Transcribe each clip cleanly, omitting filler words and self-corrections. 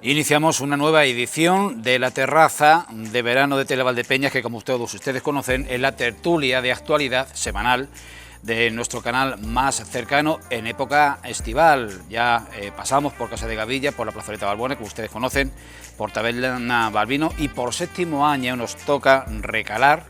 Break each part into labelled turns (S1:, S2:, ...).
S1: Iniciamos una nueva edición de la terraza de verano de Televaldepeñas, que como todos ustedes conocen es la tertulia de actualidad semanal de nuestro canal más cercano en época estival. Ya pasamos por Casa de Gavilla, por la Plazoleta Balbona, como ustedes conocen, por Taberna Balbino, y por séptimo año nos toca recalar,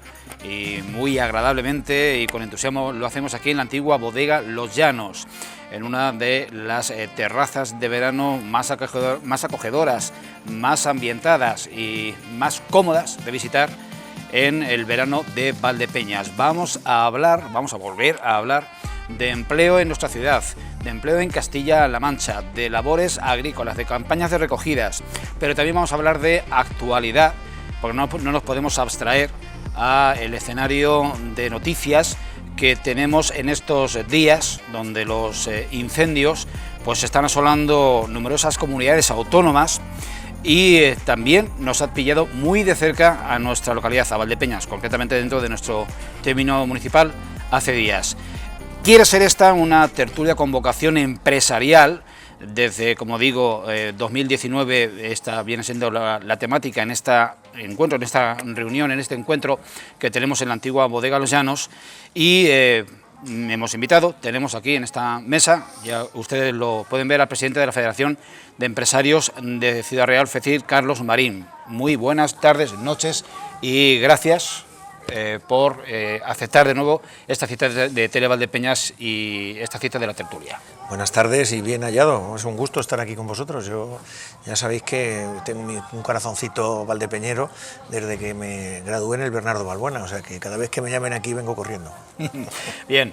S1: y muy agradablemente y con entusiasmo lo hacemos aquí en la antigua bodega Los Llanos, en una de las terrazas de verano más acogedoras, más ambientadas y más cómodas de visitar en el verano de Valdepeñas. Vamos a volver a hablar de empleo en nuestra ciudad, de empleo en Castilla-La Mancha, de labores agrícolas, de campañas de recogidas, pero también vamos a hablar de actualidad, porque no nos podemos abstraer al escenario de noticias que tenemos en estos días, donde los incendios pues están asolando numerosas comunidades autónomas, y también nos ha pillado muy de cerca a nuestra localidad, a Valdepeñas, concretamente dentro de nuestro término municipal, hace días. Quiere ser esta una tertulia con vocación empresarial. Desde, como digo, 2019 esta viene siendo la temática en este encuentro, en esta reunión, en este encuentro que tenemos en la antigua bodega Los Llanos, y hemos invitado, tenemos aquí en esta mesa, ya ustedes lo pueden ver, al presidente de la Federación de Empresarios de Ciudad Real, FECIR, Carlos Marín. Muy buenas tardes, noches, y gracias por aceptar de nuevo esta cita de Televaldepeñas y esta cita de la tertulia.
S2: Buenas tardes y bien hallado, es un gusto estar aquí con vosotros. Yo ya sabéis que tengo un corazoncito valdepeñero desde que me gradué en el Bernardo Balbuena, o sea que cada vez que me llamen aquí vengo corriendo.
S1: Bien.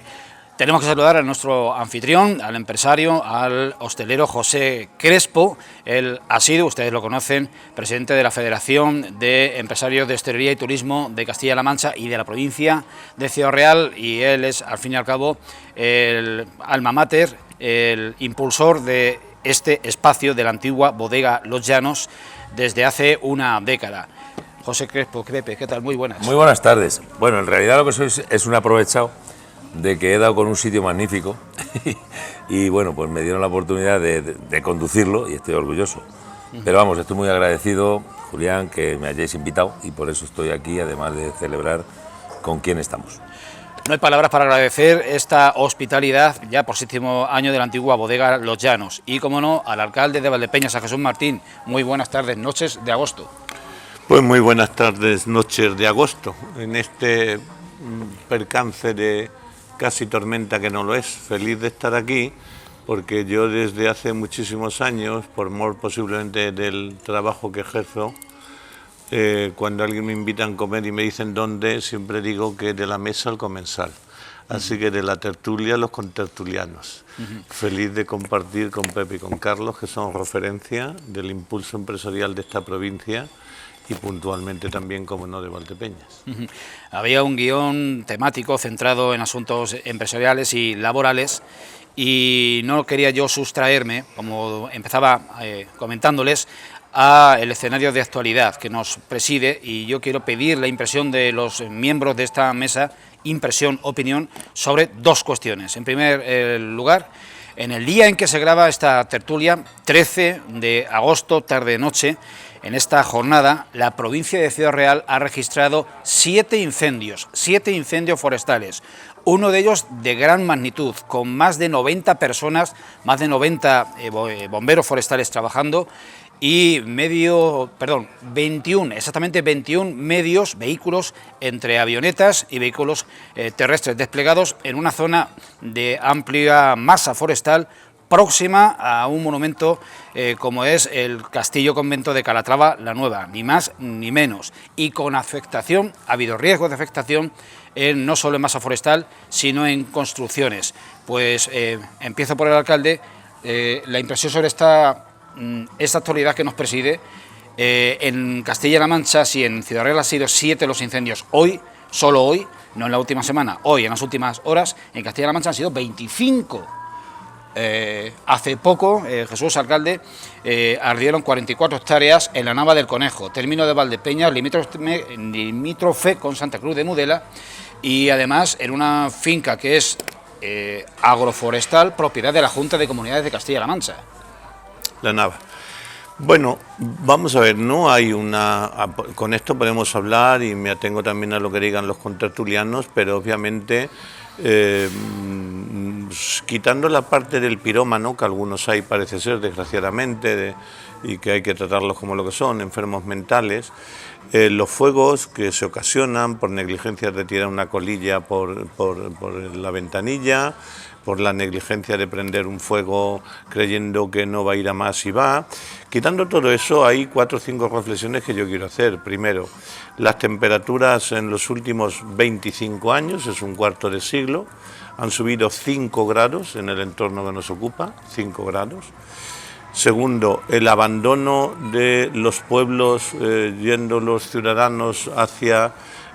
S1: Tenemos que saludar a nuestro anfitrión, al empresario, al hostelero José Crespo. Él ha sido, ustedes lo conocen, presidente de la Federación de Empresarios de Hostelería y Turismo de Castilla-La Mancha y de la provincia de Ciudad Real, y él es, al fin y al cabo, el alma mater, el impulsor de este espacio de la antigua bodega Los Llanos desde hace una década. José Crespo, Crepe, ¿qué tal? Muy buenas.
S3: Muy buenas tardes. Bueno, en realidad lo que soy es un aprovechado de que he dado con un sitio magnífico y bueno, pues me dieron la oportunidad de conducirlo y estoy orgulloso. Pero vamos, estoy muy agradecido, Julián, que me hayáis invitado, y por eso estoy aquí, además de celebrar con quién estamos.
S1: No hay palabras para agradecer esta hospitalidad ya por séptimo año de la antigua bodega Los Llanos, y como no, al alcalde de Valdepeñas, a Jesús Martín. Muy buenas tardes, noches de agosto.
S4: Pues muy buenas tardes, noches de agosto, en este percance de casi tormenta que no lo es. Feliz de estar aquí, porque yo desde hace muchísimos años, por mor posiblemente del trabajo que ejerzo, cuando alguien me invita a comer y me dicen dónde, siempre digo que de la mesa al comensal. Así que de la tertulia a los contertulianos. Feliz de compartir con Pepe y con Carlos, que son referencia del impulso empresarial de esta provincia, y puntualmente también, como no, de Valdepeñas.
S1: Había un guión temático centrado en asuntos empresariales y laborales, y no quería yo sustraerme, como empezaba comentándoles, a el escenario de actualidad que nos preside, y yo quiero pedir la impresión de los miembros de esta mesa, impresión, opinión, sobre dos cuestiones. En primer lugar, en el día en que se graba esta tertulia, 13 de agosto, tarde-noche, en esta jornada, la provincia de Ciudad Real ha registrado 7 incendios forestales, uno de ellos de gran magnitud, con más de 90 personas, más de 90 bomberos forestales trabajando, y 21 vehículos entre avionetas y vehículos terrestres desplegados en una zona de amplia masa forestal, próxima a un monumento como es el Castillo Convento de Calatrava la Nueva, ni más ni menos, y con afectación, ha habido riesgo de afectación no solo en masa forestal, sino en construcciones. Pues empiezo por el alcalde, la impresión sobre esta actualidad que nos preside. En Castilla-La Mancha, si en Ciudad Real ha sido 7 los incendios hoy, solo hoy, no en la última semana, hoy en las últimas horas, en Castilla-La Mancha han sido 25. Hace poco, Jesús, alcalde, ardieron 44 hectáreas en la Nava del Conejo, término de Valdepeñas, limítrofe con Santa Cruz de Mudela, y además en una finca que es agroforestal, propiedad de la Junta de Comunidades de Castilla-La Mancha.
S4: La Nava. Bueno, vamos a ver, no hay una... Con esto podemos hablar y me atengo también a lo que digan los contertulianos, pero obviamente quitando la parte del pirómano, que algunos hay parece ser desgraciadamente, y que hay que tratarlos como lo que son, enfermos mentales, los fuegos que se ocasionan por negligencia de tirar una colilla por la ventanilla, por la negligencia de prender un fuego creyendo que no va a ir a más y va. Quitando todo eso, hay 4 o 5 reflexiones que yo quiero hacer. Primero, las temperaturas en los últimos 25 años, es un cuarto de siglo, han subido 5 grados en el entorno que nos ocupa, 5 grados. Segundo, el abandono de los pueblos, yendo los ciudadanos hacia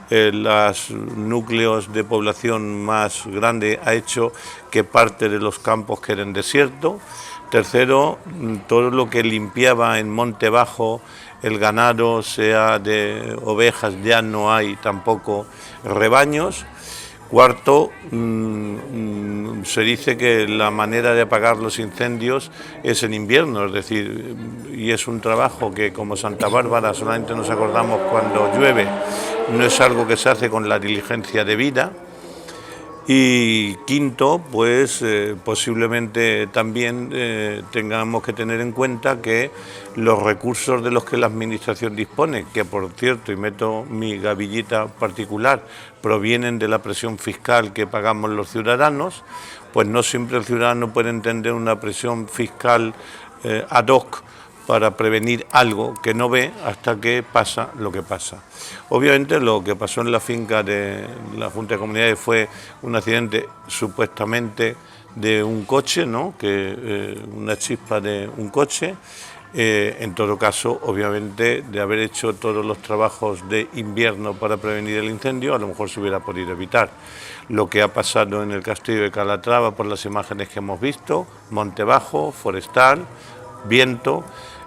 S4: los núcleos de población más grande, ha hecho que parte de los campos queden desiertos. Tercero, todo lo que limpiaba en Monte Bajo el ganado, sea de ovejas, ya no hay tampoco rebaños. Cuarto, se dice que la manera de apagar los incendios es en invierno, es decir, y es un trabajo que como Santa Bárbara solamente nos acordamos cuando llueve, no es algo que se hace con la diligencia debida. Y quinto, pues posiblemente también tengamos que tener en cuenta que los recursos de los que la Administración dispone, que por cierto, y meto mi gavillita particular, provienen de la presión fiscal que pagamos los ciudadanos, pues no siempre el ciudadano puede entender una presión fiscal ad hoc para prevenir algo que no ve hasta que pasa lo que pasa. Obviamente lo que pasó en la finca de la Junta de Comunidades fue un accidente supuestamente de un coche, ¿no? Una chispa de un coche. En todo caso, obviamente, de haber hecho todos los trabajos de invierno para prevenir el incendio, a lo mejor se hubiera podido evitar. Lo que ha pasado en el castillo de Calatrava, por las imágenes que hemos visto, Monte Bajo, forestal, viento,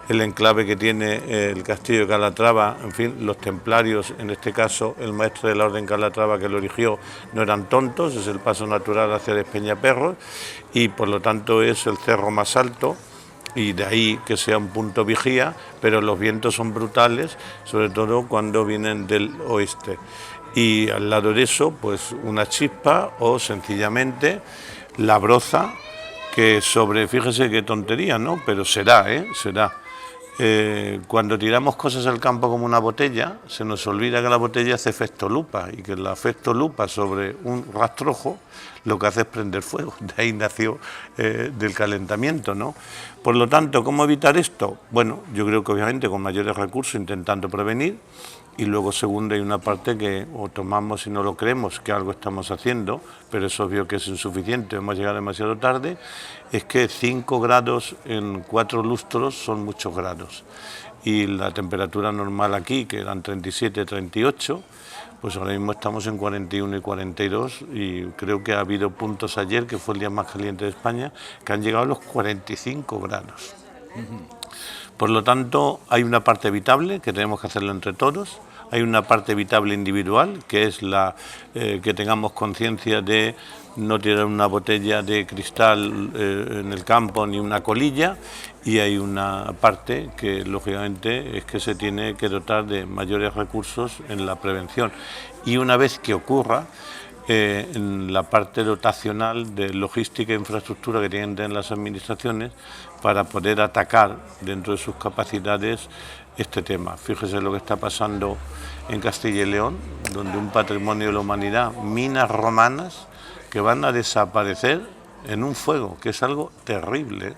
S4: el enclave que tiene el castillo de Calatrava, en fin, los templarios, en este caso el maestre de la Orden Calatrava que lo erigió, no eran tontos, es el paso natural hacia Despeñaperros y por lo tanto es el cerro más alto y de ahí que sea un punto vigía, pero los vientos son brutales, sobre todo cuando vienen del oeste. Y al lado de eso, pues una chispa o sencillamente la broza que fíjese qué tontería, ¿no? Pero será, será. Cuando tiramos cosas al campo como una botella, se nos olvida que la botella hace efecto lupa y que el efecto lupa sobre un rastrojo lo que hace es prender fuego. De ahí nació del calentamiento, ¿no? Por lo tanto, ¿cómo evitar esto? Bueno, yo creo que obviamente con mayores recursos intentando prevenir. Y luego, segundo, hay una parte que o tomamos y no lo creemos que algo estamos haciendo, pero es obvio que es insuficiente, hemos llegado demasiado tarde, es que 5 grados en 4 lustros son muchos grados. Y la temperatura normal aquí, que eran 37, 38, pues ahora mismo estamos en 41 y 42 y creo que ha habido puntos ayer, que fue el día más caliente de España, que han llegado a los 45 grados. Por lo tanto, hay una parte evitable, que tenemos que hacerlo entre todos, hay una parte evitable individual, que es que tengamos conciencia de no tirar una botella de cristal en el campo ni una colilla, y hay una parte que, lógicamente, es que se tiene que dotar de mayores recursos en la prevención. Y una vez que ocurra, en la parte dotacional de logística e infraestructura que tienen que tener las administraciones para poder atacar dentro de sus capacidades este tema. Fíjese lo que está pasando en Castilla y León, donde un patrimonio de la humanidad, minas romanas, que van a desaparecer en un fuego, que es algo terrible.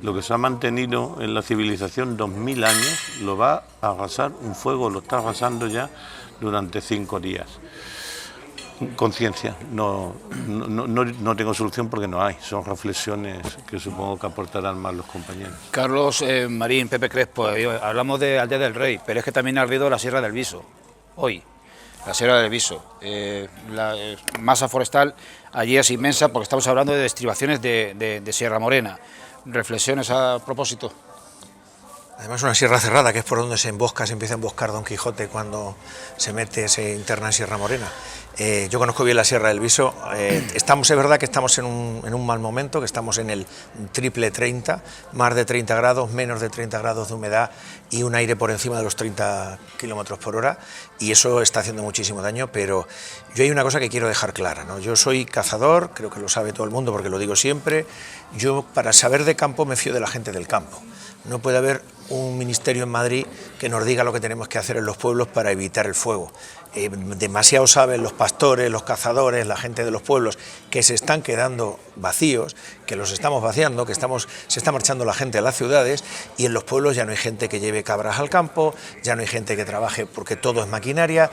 S4: Lo que se ha mantenido en la civilización 2000 años lo va a arrasar un fuego, lo está arrasando ya durante 5 días. Conciencia, no tengo solución porque no hay, son reflexiones que supongo que aportarán más los compañeros.
S1: Carlos Marín, Pepe Crespo, hablamos de Aldea del Rey, pero es que también ha ardido la Sierra del Viso, hoy, la Sierra del Viso. La masa forestal allí es inmensa porque estamos hablando de estribaciones de Sierra Morena. ¿Reflexiones a propósito?
S2: Además una sierra cerrada, que es por donde se empieza a emboscar Don Quijote cuando se interna en Sierra Morena. Yo conozco bien la Sierra del Viso. Es verdad que estamos en un mal momento, que estamos en el triple 30, más de 30 grados, menos de 30 grados de humedad y un aire por encima de los 30 kilómetros por hora, y eso está haciendo muchísimo daño. Pero yo hay una cosa que quiero dejar clara, ¿no? Yo soy cazador, creo que lo sabe todo el mundo porque lo digo siempre. Yo, para saber de campo, me fío de la gente del campo. No puede haber un ministerio en Madrid que nos diga lo que tenemos que hacer en los pueblos para evitar el fuego. Demasiado saben los pastores, los cazadores, la gente de los pueblos, que se están quedando vacíos, que los estamos vaciando, que se está marchando la gente a las ciudades, y en los pueblos ya no hay gente que lleve cabras al campo, ya no hay gente que trabaje porque todo es maquinaria.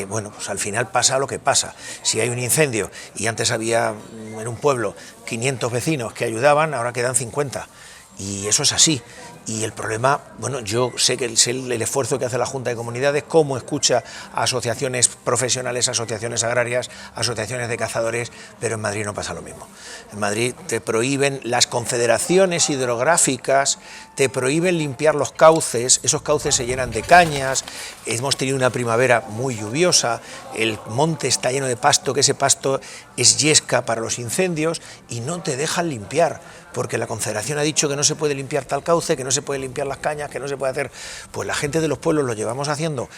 S2: Bueno, pues al final pasa lo que pasa. Si hay un incendio y antes había en un pueblo 500 vecinos que ayudaban, ahora quedan 50. Y eso es así. Y el problema, bueno, yo sé que el esfuerzo que hace la Junta de Comunidades, cómo escucha a asociaciones profesionales, asociaciones agrarias, asociaciones de cazadores, pero en Madrid no pasa lo mismo. En Madrid te prohíben las confederaciones hidrográficas, te prohíben limpiar los cauces, esos cauces se llenan de cañas, hemos tenido una primavera muy lluviosa, el monte está lleno de pasto, que ese pasto es yesca para los incendios, y no te dejan limpiar, porque la Confederación ha dicho que no se puede limpiar tal cauce, que no se puede limpiar las cañas, que no se puede hacer. Pues la gente de los pueblos lo llevamos haciendo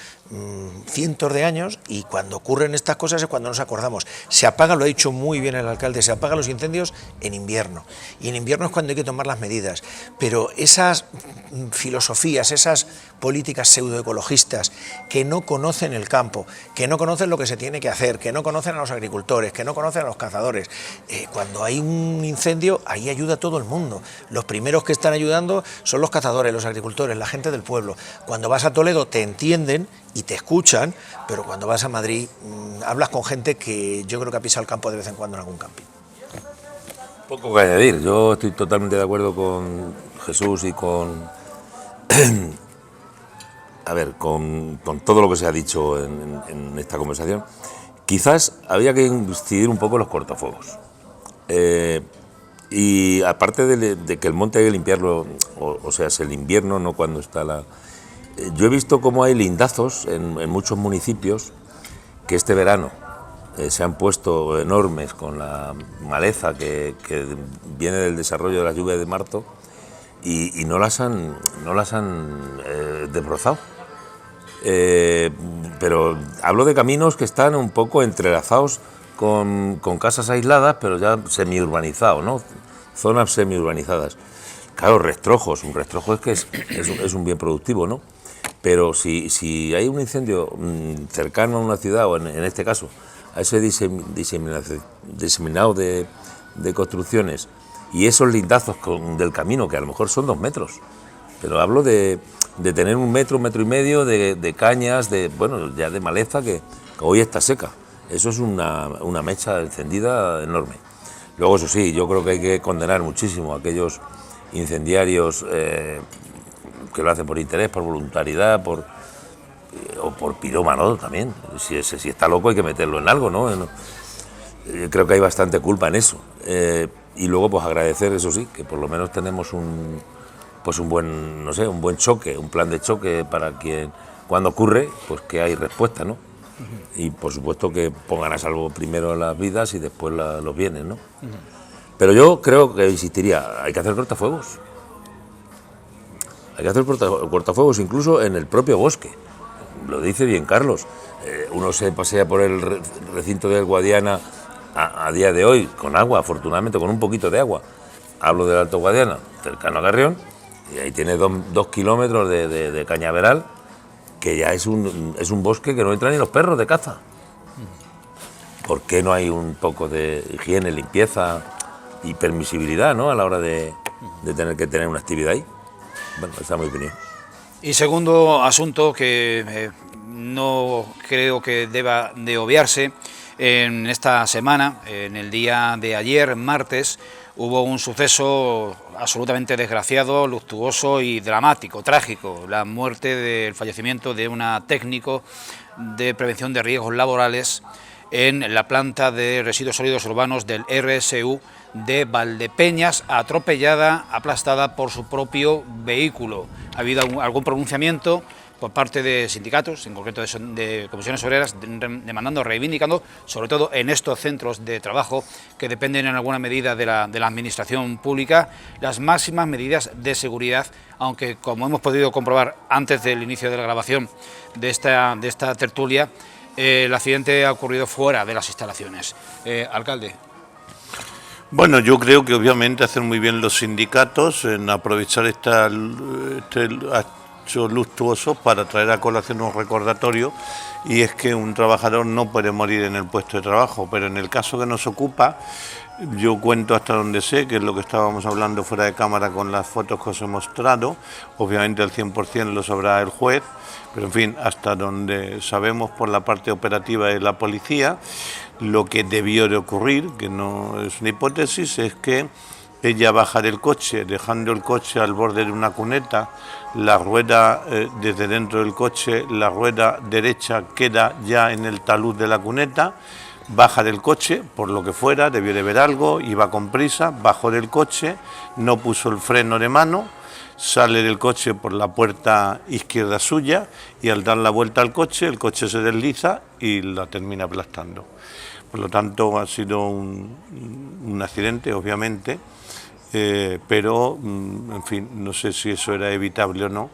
S2: cientos de años, y cuando ocurren estas cosas es cuando nos acordamos. Se apagan, lo ha dicho muy bien el alcalde, se apagan los incendios en invierno, y en invierno es cuando hay que tomar las medidas. Pero esas filosofías, esas políticas pseudoecologistas que no conocen el campo, que no conocen lo que se tiene que hacer, que no conocen a los agricultores, que no conocen a los cazadores, cuando hay un incendio, ahí ayuda todo el mundo. Los primeros que están ayudando son los cazadores, los agricultores, la gente del pueblo. Cuando vas a Toledo te entienden y te escuchan, pero cuando vas a Madrid hablas con gente que yo creo que ha pisado el campo de vez en cuando en algún camping.
S3: Poco que añadir, yo estoy totalmente de acuerdo con Jesús y con todo lo que se ha dicho en esta conversación. Quizás había que incidir un poco en los cortafuegos. Y aparte de que el monte hay que limpiarlo, o sea, es el invierno, no cuando está la... Yo he visto cómo hay lindazos en muchos municipios que este verano se han puesto enormes con la maleza que viene del desarrollo de las lluvias de marzo, y no las han desbrozado. Pero hablo de caminos que están un poco entrelazados con casas aisladas, pero ya semi-urbanizados, ¿no? Zonas semi-urbanizadas. Claro, restrojos, un rastrojo es un bien productivo, ¿no? Pero si hay un incendio cercano a una ciudad, o en este caso a ese diseminado de construcciones, y esos lindazos del camino, que a lo mejor son 2 metros, pero hablo de tener 1 metro, 1,5 metros de cañas, ya de maleza que hoy está seca. Eso es una mecha encendida enorme. Luego, eso sí, yo creo que hay que condenar muchísimo a aquellos incendiarios que lo hacen por interés, por voluntariedad, o por pirómano también. Si está loco hay que meterlo en algo, ¿no? Creo que hay bastante culpa en eso. Y luego, pues agradecer, eso sí, que por lo menos tenemos un buen choque, un plan de choque para que cuando ocurre, pues que hay respuesta, ¿no? Y por supuesto que pongan a salvo primero las vidas y después los bienes, ¿no? Pero yo creo que insistiría, hay que hacer cortafuegos. Hay que hacer cortafuegos incluso en el propio bosque. Lo dice bien Carlos. Uno se pasea por el recinto del Guadiana a día de hoy con agua, afortunadamente con un poquito de agua. Hablo del Alto Guadiana, cercano a Carrión, y ahí tiene 2 kilómetros de cañaveral, que ya es un bosque que no entran ni los perros de caza. ¿Por qué no hay un poco de higiene, limpieza y permisibilidad, ¿no?, a la hora de tener que tener una actividad ahí? Bueno, esa es mi opinión.
S1: Y segundo asunto que no creo que deba de obviarse, en esta semana, en el día de ayer, martes, hubo un suceso absolutamente desgraciado, luctuoso y dramático, trágico, la muerte, del fallecimiento de una técnico de prevención de riesgos laborales en la planta de residuos sólidos urbanos del RSU de Valdepeñas, atropellada, aplastada por su propio vehículo. Ha habido algún pronunciamiento por parte de sindicatos, en concreto de comisiones obreras, demandando, reivindicando, sobre todo en estos centros de trabajo que dependen en alguna medida de la administración pública, las máximas medidas de seguridad, aunque como hemos podido comprobar antes del inicio de la grabación de esta tertulia, el accidente ha ocurrido fuera de las instalaciones. Alcalde.
S4: Bueno, yo creo que obviamente hacen muy bien los sindicatos en aprovechar este hecho luctuoso para traer a colación un recordatorio, y es que un trabajador no puede morir en el puesto de trabajo, pero en el caso que nos ocupa, yo cuento hasta donde sé, que es lo que estábamos hablando fuera de cámara con las fotos que os he mostrado, obviamente al 100% lo sabrá el juez, pero en fin, hasta donde sabemos por la parte operativa de la policía, lo que debió de ocurrir, que no es una hipótesis, es que ella baja del coche, dejando el coche al borde de una cuneta, la rueda desde dentro del coche, la rueda derecha queda ya en el talud de la cuneta, baja del coche, por lo que fuera, debió de ver algo, iba con prisa, bajó del coche, no puso el freno de mano, sale del coche por la puerta izquierda suya y al dar la vuelta al coche, el coche se desliza y la termina aplastando. Por lo tanto, ha sido un accidente, obviamente, pero, en fin, no sé si eso era evitable o no,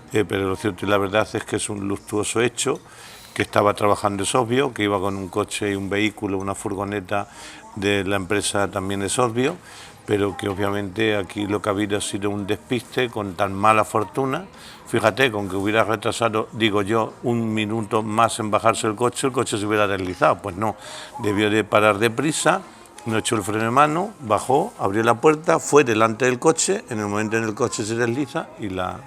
S4: pero lo cierto y la verdad es que es un luctuoso hecho, que estaba trabajando es obvio, que iba con un coche y un vehículo, una furgoneta de la empresa también es obvio, pero que obviamente aquí lo que ha habido ha sido un despiste con tan mala fortuna. Fíjate, con que hubiera retrasado, digo yo, un minuto más en bajarse el coche se hubiera deslizado. Pues no, debió de parar deprisa, no echó el freno de mano, bajó, abrió la puerta, fue delante del coche, en el momento en el coche se desliza y la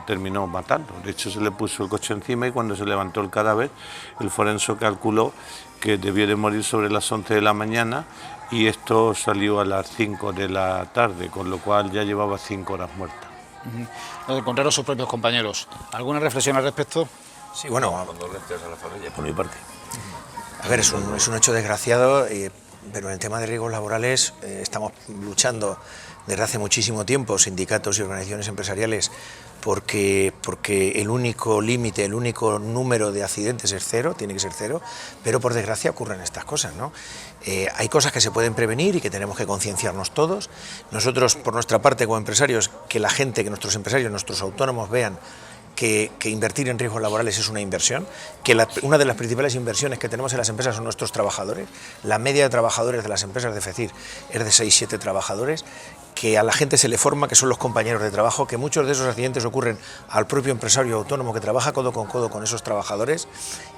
S4: terminó matando. De hecho, se le puso el coche encima y cuando se levantó el cadáver, el forense calculó que debió de morir sobre las 11 de la mañana y esto salió a las 5 de la tarde, con lo cual ya llevaba 5 horas muerta.
S1: Lo de encontrar a sus propios compañeros. ¿Alguna reflexión al respecto?
S2: Sí, bueno,
S3: condolencias a la familia, por mi parte.
S2: A ver, es un hecho desgraciado, pero en el tema de riesgos laborales estamos luchando desde hace muchísimo tiempo, sindicatos y organizaciones empresariales, porque el único límite, el único número de accidentes es cero, tiene que ser cero, pero por desgracia ocurren estas cosas, ¿no? Hay cosas que se pueden prevenir y que tenemos que concienciarnos todos. Nosotros, por nuestra parte, como empresarios, que la gente, que nuestros empresarios, nuestros autónomos vean que invertir en riesgos laborales es una inversión, que una de las principales inversiones que tenemos en las empresas son nuestros trabajadores. La media de trabajadores de las empresas de FECIR es de 6-7 trabajadores, que a la gente se le forma que son los compañeros de trabajo, que muchos de esos accidentes ocurren al propio empresario autónomo que trabaja codo con esos trabajadores,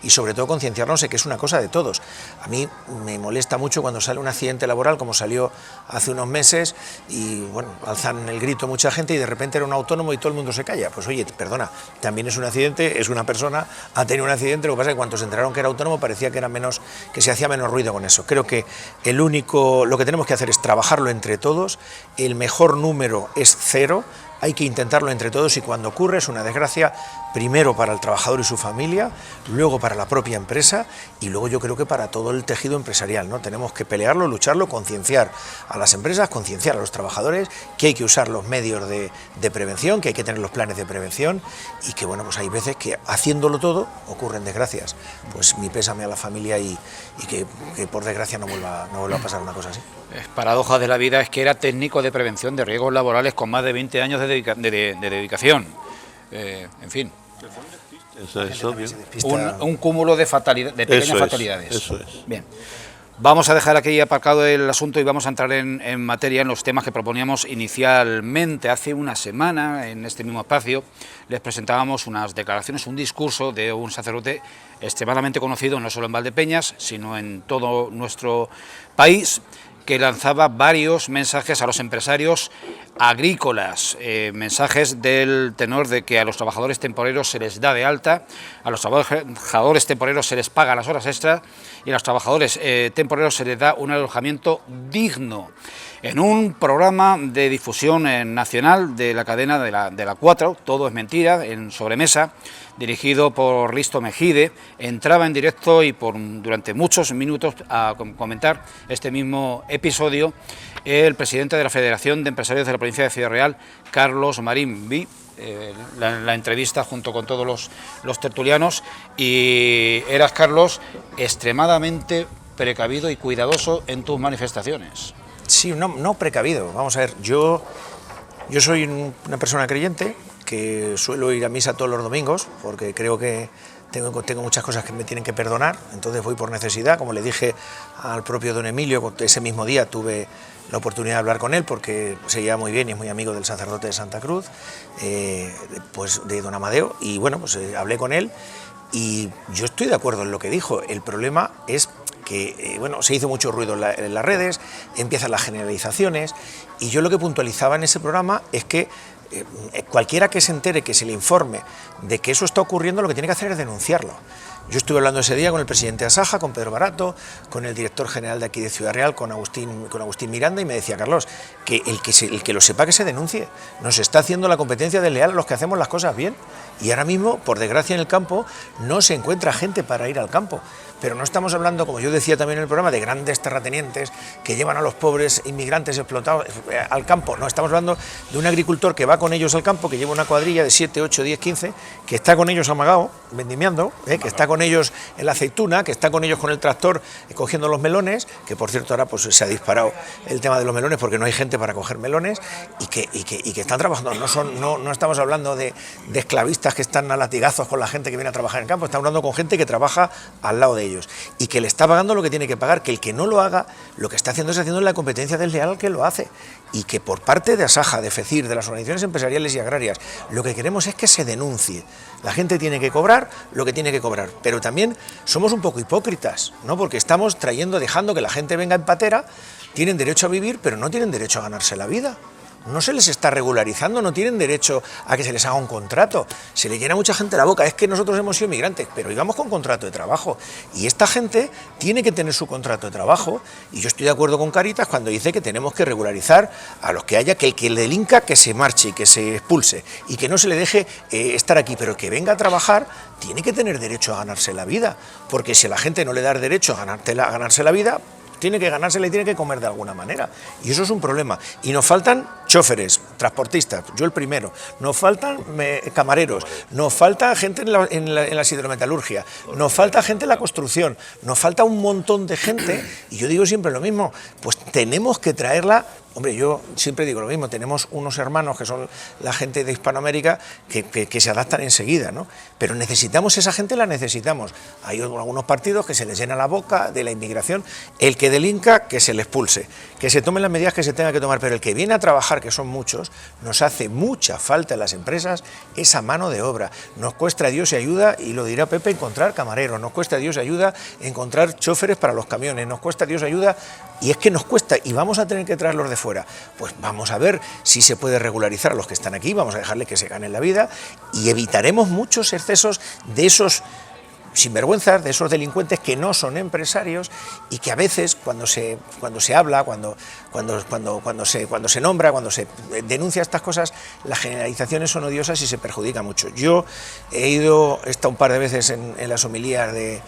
S2: y sobre todo concienciarnos de que es una cosa de todos. A mí me molesta mucho cuando sale un accidente laboral, como salió hace unos meses, y bueno, alzan el grito mucha gente y de repente era un autónomo y todo el mundo se calla. Pues oye, perdona, también es un accidente, es una persona, ha tenido un accidente, lo que pasa es que cuando se enteraron que era autónomo parecía que era menos, que se hacía menos ruido con eso. Creo que lo que tenemos que hacer es trabajarlo entre todos. El mejor número es 0, hay que intentarlo entre todos y cuando ocurre es una desgracia, primero para el trabajador y su familia, luego para la propia empresa y luego yo creo que para todo el tejido empresarial, ¿no? Tenemos que pelearlo, lucharlo, concienciar a las empresas, concienciar a los trabajadores, que hay que usar los medios de prevención, que hay que tener los planes de prevención y que bueno, pues hay veces que haciéndolo todo ocurren desgracias. Pues mi pésame a la familia y que por desgracia no vuelva a pasar una cosa así.
S1: Paradoja de la vida es que era técnico de prevención de riesgos laborales con más de 20 años de dedicación. En fin.
S4: Eso es obvio.
S1: Un cúmulo de pequeñas fatalidades.
S4: Eso es.
S1: Bien. Vamos a dejar aquí aparcado el asunto y vamos a entrar en materia, en los temas que proponíamos inicialmente. Hace una semana, en este mismo espacio, les presentábamos unas declaraciones, un discurso de un sacerdote extremadamente conocido, no solo en Valdepeñas, sino en todo nuestro país, que lanzaba varios mensajes a los empresarios agrícolas, mensajes del tenor de que a los trabajadores temporeros se les da de alta, a los trabajadores temporeros se les paga las horas extras y a los trabajadores temporeros se les da un alojamiento digno. En un programa de difusión nacional de la cadena de la 4, Todo es Mentira, en Sobremesa, dirigido por Risto Mejide, entraba en directo y durante muchos minutos a comentar este mismo episodio el presidente de la Federación de Empresarios de la provincia de Ciudad Real, Carlos Marín. Vi la entrevista junto con todos los tertulianos y eras, Carlos, extremadamente precavido y cuidadoso en tus manifestaciones.
S2: Sí, no precavido. Vamos a ver, yo soy una persona creyente que suelo ir a misa todos los domingos porque creo que tengo muchas cosas que me tienen que perdonar, entonces voy por necesidad. Como le dije al propio don Emilio, ese mismo día tuve la oportunidad de hablar con él porque se lleva muy bien y es muy amigo del sacerdote de Santa Cruz, pues de don Amadeo, y bueno, pues hablé con él y yo estoy de acuerdo en lo que dijo. El problema es que bueno, se hizo mucho ruido en las redes, empiezan las generalizaciones, y yo lo que puntualizaba en ese programa es que cualquiera que se entere, que se le informe de que eso está ocurriendo, lo que tiene que hacer es denunciarlo. Yo estuve hablando ese día con el presidente de Asaja, con Pedro Barato, con el director general de aquí de Ciudad Real, con Agustín Miranda, y me decía: Carlos, que el que lo sepa, que se denuncie. Nos está haciendo la competencia desleal a los que hacemos las cosas bien, y ahora mismo, por desgracia, en el campo no se encuentra gente para ir al campo. Pero no estamos hablando, como yo decía también en el programa, de grandes terratenientes que llevan a los pobres inmigrantes explotados al campo. No, estamos hablando de un agricultor que va con ellos al campo, que lleva una cuadrilla de 7, 8, 10, 15, que está con ellos amagado, vendimiando, que está con ellos en la aceituna, que está con ellos con el tractor cogiendo los melones, que por cierto ahora pues se ha disparado el tema de los melones porque no hay gente para coger melones, y que están trabajando. No estamos hablando de esclavistas que están a latigazos con la gente que viene a trabajar en el campo, estamos hablando con gente que trabaja al lado de ellos y que le está pagando lo que tiene que pagar. Que el que no lo haga, lo que está haciendo es haciendo la competencia desleal al que lo hace, y que por parte de Asaja, de FECIR, de las organizaciones empresariales y agrarias, lo que queremos es que se denuncie. La gente tiene que cobrar lo que tiene que cobrar, pero también somos un poco hipócritas, ¿no? Porque estamos dejando que la gente venga en patera. Tienen derecho a vivir, pero no tienen derecho a ganarse la vida. No se les está regularizando, no tienen derecho a que se les haga un contrato. Se le llena a mucha gente la boca: es que nosotros hemos sido migrantes, pero íbamos con contrato de trabajo. Y esta gente tiene que tener su contrato de trabajo. Y yo estoy de acuerdo con Caritas cuando dice que tenemos que regularizar a los que haya, que el que delinca, que se marche y que se expulse, y que no se le deje estar aquí, pero que venga a trabajar tiene que tener derecho a ganarse la vida. Porque si a la gente no le da derecho a ganarse la vida, tiene que ganársela y tiene que comer de alguna manera, y eso es un problema. Y nos faltan choferes, transportistas, yo el primero, nos faltan camareros, nos falta gente en la hidrometalurgia, nos falta gente en la construcción, nos falta un montón de gente, y yo digo siempre lo mismo, pues tenemos que traerla. Hombre, yo siempre digo lo mismo, tenemos unos hermanos que son la gente de Hispanoamérica que se adaptan enseguida, ¿no? Pero necesitamos esa gente, la necesitamos. Hay algunos partidos que se les llena la boca de la inmigración. El que delinca, que se le expulse, que se tomen las medidas que se tengan que tomar, pero el que viene a trabajar, que son muchos, nos hace mucha falta en las empresas esa mano de obra. Nos cuesta a Dios y ayuda, y lo dirá Pepe, encontrar camareros, nos cuesta a Dios y ayuda encontrar choferes para los camiones, nos cuesta a Dios y ayuda, y es que nos cuesta, y vamos a tener que traerlos de fuera. Pues vamos a ver si se puede regularizar a los que están aquí, vamos a dejarle que se ganen la vida, y evitaremos muchos excesos de esos sinvergüenzas, de esos delincuentes que no son empresarios, y que a veces cuando se habla, cuando se nombra, cuando se denuncia estas cosas, las generalizaciones son odiosas y se perjudica mucho. Yo he estado un par de veces en las homilías de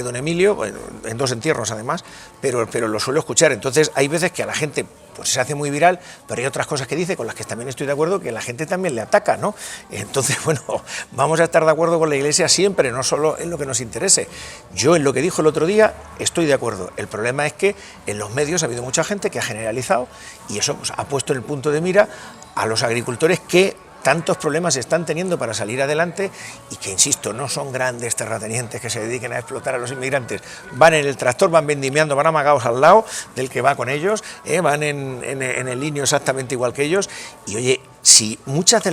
S2: don Emilio, bueno, en 2 entierros además, pero lo suelo escuchar. Entonces hay veces que a la gente pues se hace muy viral, pero hay otras cosas que dice con las que también estoy de acuerdo, que la gente también le ataca, ¿no? Entonces, bueno, vamos a estar de acuerdo con la Iglesia siempre, no solo en lo que nos interese. Yo en lo que dijo el otro día estoy de acuerdo. El problema es que en los medios ha habido mucha gente que ha generalizado, y eso pues ha puesto en el punto de mira a los agricultores que tantos problemas están teniendo para salir adelante, y que, insisto, no son grandes terratenientes que se dediquen a explotar a los inmigrantes. Van en el tractor, van vendimiando, van amagados al lado del que va con ellos, van en el líneo exactamente igual que ellos, y oye, Si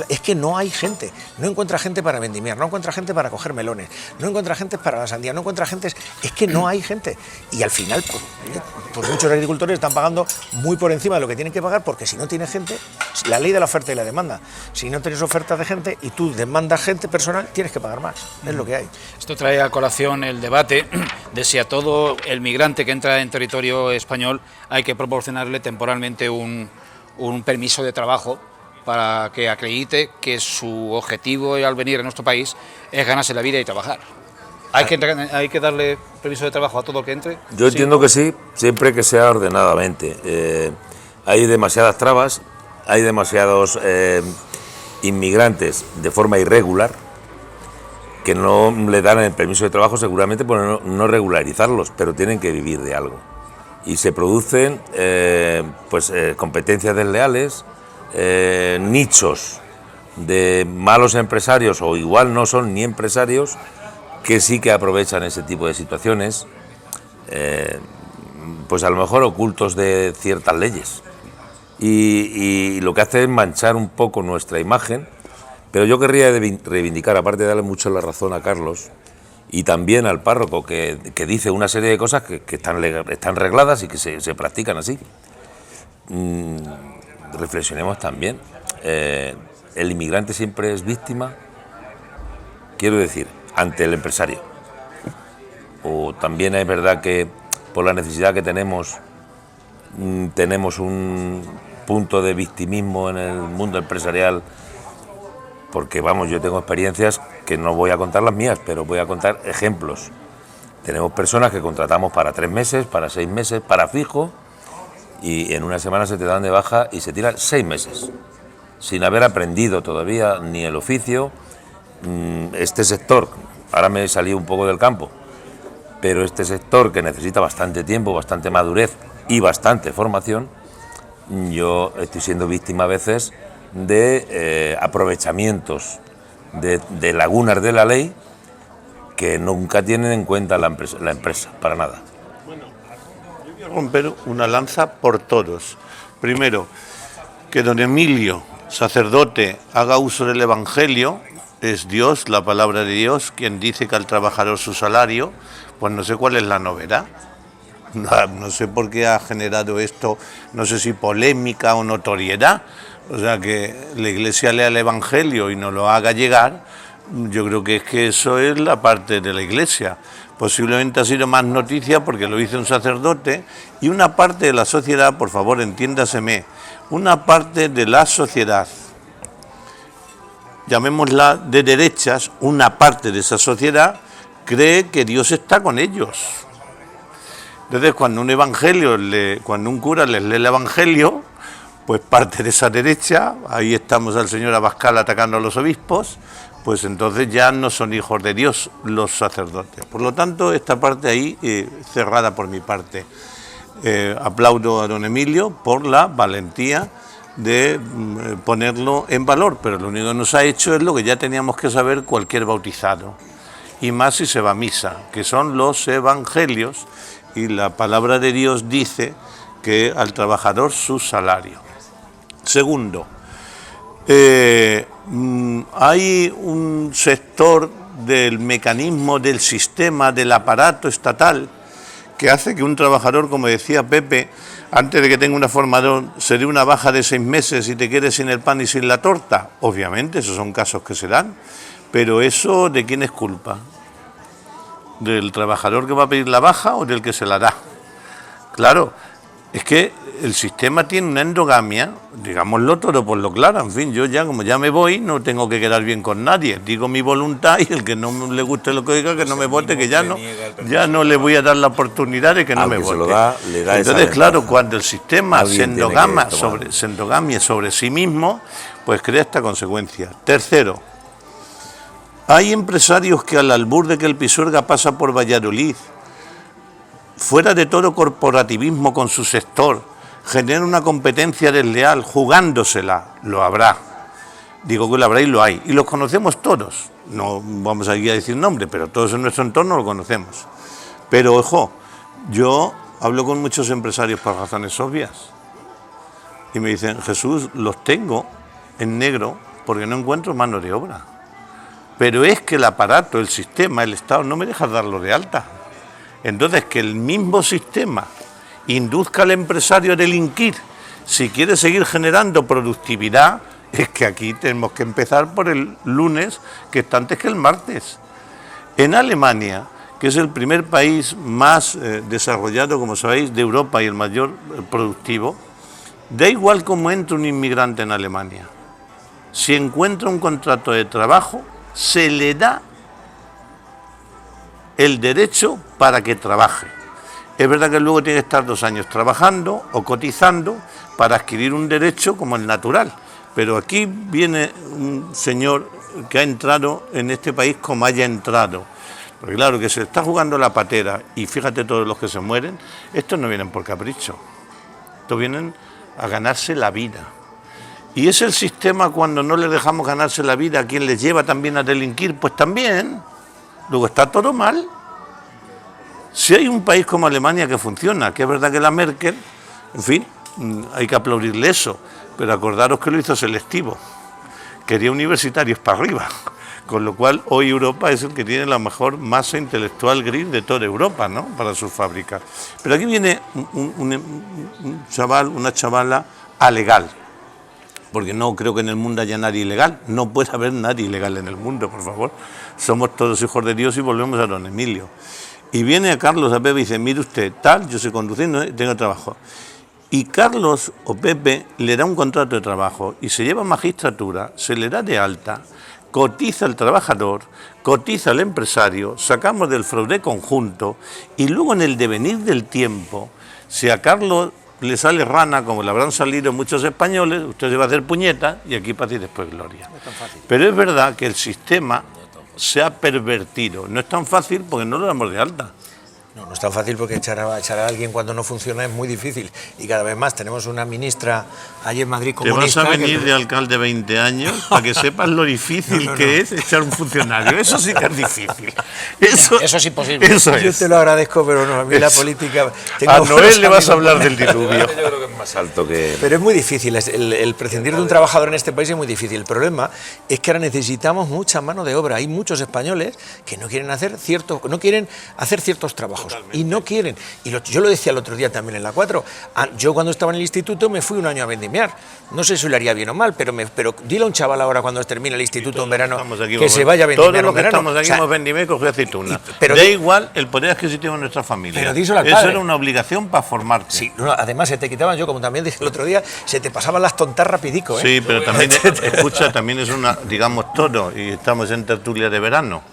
S2: es que no hay gente, no encuentra gente para vendimiar, no encuentra gente para coger melones, no encuentra gente para la sandía, no encuentra gente, es que no hay gente. Y al final, pues muchos agricultores están pagando muy por encima de lo que tienen que pagar, porque si no tiene gente, la ley de la oferta y la demanda, si no tienes oferta de gente y tú demandas gente personal, tienes que pagar más, es lo que hay.
S1: Esto trae a colación el debate de si a todo el migrante que entra en territorio español hay que proporcionarle temporalmente un permiso de trabajo para que acredite que su objetivo al venir a nuestro país es ganarse la vida y trabajar. ¿Hay que darle permiso de trabajo a todo el que entre?
S3: Yo entiendo que sí, siempre que sea ordenadamente. Hay demasiadas trabas, hay demasiados inmigrantes de forma irregular que no le dan el permiso de trabajo seguramente por no regularizarlos, pero tienen que vivir de algo. Y se producen competencias desleales, nichos de malos empresarios, o igual no son ni empresarios, que sí que aprovechan ese tipo de situaciones, pues a lo mejor ocultos de ciertas leyes. Y lo que hace es manchar un poco nuestra imagen, pero yo querría reivindicar, aparte de darle mucho la razón a Carlos, y también al párroco, que dice una serie de cosas que están regladas y que se practican así. Reflexionemos también. El inmigrante siempre es víctima, quiero decir, ante el empresario. O también es verdad que por la necesidad que tenemos un punto de victimismo en el mundo empresarial, porque vamos, yo tengo experiencias que no voy a contar las mías, pero voy a contar ejemplos. Tenemos personas que contratamos para 3 meses, para 6 meses, para fijo, y en una semana se te dan de baja y se tiran 6 meses, sin haber aprendido todavía ni el oficio. Este sector, ahora me he salido un poco del campo, pero este sector que necesita bastante tiempo, bastante madurez y bastante formación, yo estoy siendo víctima a veces de aprovechamientos, de lagunas de la ley que nunca tienen en cuenta la empresa, para nada.
S4: Yo voy a romper una lanza por todos. Primero, que don Emilio, sacerdote, haga uso del Evangelio. Es Dios, la palabra de Dios, quien dice que al trabajador su salario. Pues no sé cuál es la novedad. No sé por qué ha generado esto, no sé si polémica o notoriedad. O sea, que la Iglesia lea el Evangelio y nos lo haga llegar, yo creo que es que eso es la parte de la Iglesia. Posiblemente ha sido más noticia porque lo hizo un sacerdote, y una parte de la sociedad, por favor entiéndaseme, una parte de la sociedad, llamémosla de derechas, una parte de esa sociedad cree que Dios está con ellos. Entonces, cuando un cura les lee el Evangelio, pues parte de esa derecha, ahí estamos al señor Abascal atacando a los obispos, pues entonces ya no son hijos de Dios los sacerdotes. Por lo tanto, esta parte ahí cerrada por mi parte. Aplaudo a don Emilio por la valentía de ponerlo en valor, pero lo único que nos ha hecho es lo que ya teníamos que saber cualquier bautizado, y más si se va a misa, que son los evangelios, y la palabra de Dios dice que al trabajador su salario. Segundo, hay un sector del mecanismo, del sistema, del aparato estatal, que hace que un trabajador, como decía Pepe, antes de que tenga una formación, se dé una baja de 6 meses y te quedes sin el pan y sin la torta. Obviamente, esos son casos que se dan, pero eso, ¿de quién es culpa? ¿Del trabajador que va a pedir la baja o del que se la da? Claro, es que el sistema tiene una endogamia, digámoslo todo por lo claro. En fin, yo ya, como ya me voy, no tengo que quedar bien con nadie. Digo mi voluntad, y el que no le guste lo que diga, que no me vote, que ya no le voy a dar la oportunidad de que no me vote. Entonces, claro, cuando el sistema se endogamia sobre sí mismo, pues crea esta consecuencia. Tercero, hay empresarios que al albur de que el Pisuerga pasa por Valladolid, fuera de todo corporativismo con su sector, genera una competencia desleal, jugándosela. Lo habrá. Digo que lo habrá y lo hay. Y los conocemos todos. No vamos aquí a decir nombre, pero todos en nuestro entorno lo conocemos. Pero, ojo, yo hablo con muchos empresarios por razones obvias. Y me dicen, Jesús, los tengo, en negro porque no encuentro mano de obra. Pero es que el aparato, el sistema, el Estado no me deja darlo de alta. Entonces, que el mismo sistema induzca al empresario a delinquir si quiere seguir generando productividad, es que aquí tenemos que empezar por el lunes, que está antes que el martes. En Alemania, que es el primer país más desarrollado, como sabéis, de Europa y el mayor productivo, da igual cómo entra un inmigrante en Alemania. Si encuentra un contrato de trabajo, se le da el derecho para que trabaje. Es verdad que luego tiene que estar 2 años trabajando o cotizando para adquirir un derecho como el natural. Pero aquí viene un señor que ha entrado en este país como haya entrado. Porque claro, que se está jugando la patera y fíjate todos los que se mueren, estos no vienen por capricho. Estos vienen a ganarse la vida. Y es el sistema cuando no les dejamos ganarse la vida, a quien les lleva también a delinquir, pues también. Luego está todo mal. Si hay un país como Alemania que funciona, que es verdad que la Merkel, en fin, hay que aplaudirle eso, pero acordaros que lo hizo selectivo. Quería universitarios para arriba, con lo cual hoy Europa es el que tiene la mejor masa intelectual gris de toda Europa, ¿no?, para sus fábricas. Pero aquí viene un chaval, una chavala alegal, porque no creo que en el mundo haya nadie ilegal, no puede haber nadie ilegal en el mundo, por favor. Somos todos hijos de Dios y volvemos a don Emilio. Y viene a Carlos, a Pepe y dice, mire usted, tal, yo sé conducir, no tengo trabajo. Y Carlos o Pepe le da un contrato de trabajo y se lleva a magistratura, se le da de alta, cotiza el trabajador, cotiza el empresario, sacamos del fraude conjunto y luego en el devenir del tiempo, si a Carlos le sale rana, como le habrán salido muchos españoles, usted se va a hacer puñeta y aquí paz y después gloria. No es tan fácil. Pero es verdad que el sistema se ha pervertido. No es tan fácil porque no lo damos de alta.
S2: No es tan fácil porque echar a alguien cuando no funciona es muy difícil. Y cada vez más tenemos una ministra allí en Madrid comunista.
S4: Te vas a venir de alcalde 20 años para que sepas lo difícil que es echar un funcionario. Eso sí que es difícil. Eso
S1: es imposible.
S2: Yo te lo agradezco, pero no, a mí la política...
S4: A Noel le vas a hablar del diluvio.
S3: Yo creo que es más alto que...
S2: Pero es muy difícil, el prescindir de un trabajador en este país es muy difícil. El problema es que ahora necesitamos mucha mano de obra. Hay muchos españoles que no quieren hacer ciertos trabajos. Y no quieren. Y yo lo decía el otro día también en la 4. Yo cuando estaba en el instituto me fui un año a vendimiar. No sé si lo haría bien o mal, pero dile a un chaval ahora cuando termine el instituto en verano que se vaya a vendimiar.
S4: Todos los que estamos aquí hemos vendimiado y cogido aceituna. Da igual el poder adquisitivo de nuestra familia.
S2: Pero díselo al padre.
S4: Eso era una obligación para formarte.
S2: Sí, además se te quitaban, yo como también dije el otro día, se te pasaban las tontas rapidico.
S4: Sí, pero también, escucha, también es una, digamos, todo, y estamos en tertulia de verano.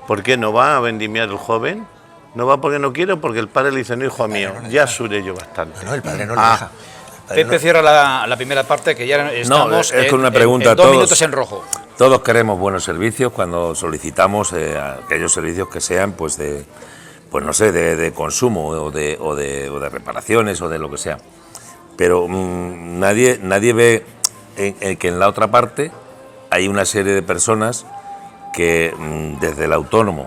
S4: ¿Por qué no va a vendimiar el joven? No va porque no quiere o porque el padre le dice, no, hijo mío, ya suré yo bastante.
S2: No, el padre no le deja.
S1: Pepe cierra la primera parte, que ya estamos
S3: es con una pregunta
S1: en 2 minutos en rojo.
S3: Todos queremos buenos servicios cuando solicitamos aquellos servicios que sean pues de consumo o de reparaciones o de lo que sea. Pero nadie ve que en la otra parte hay una serie de personas que desde el autónomo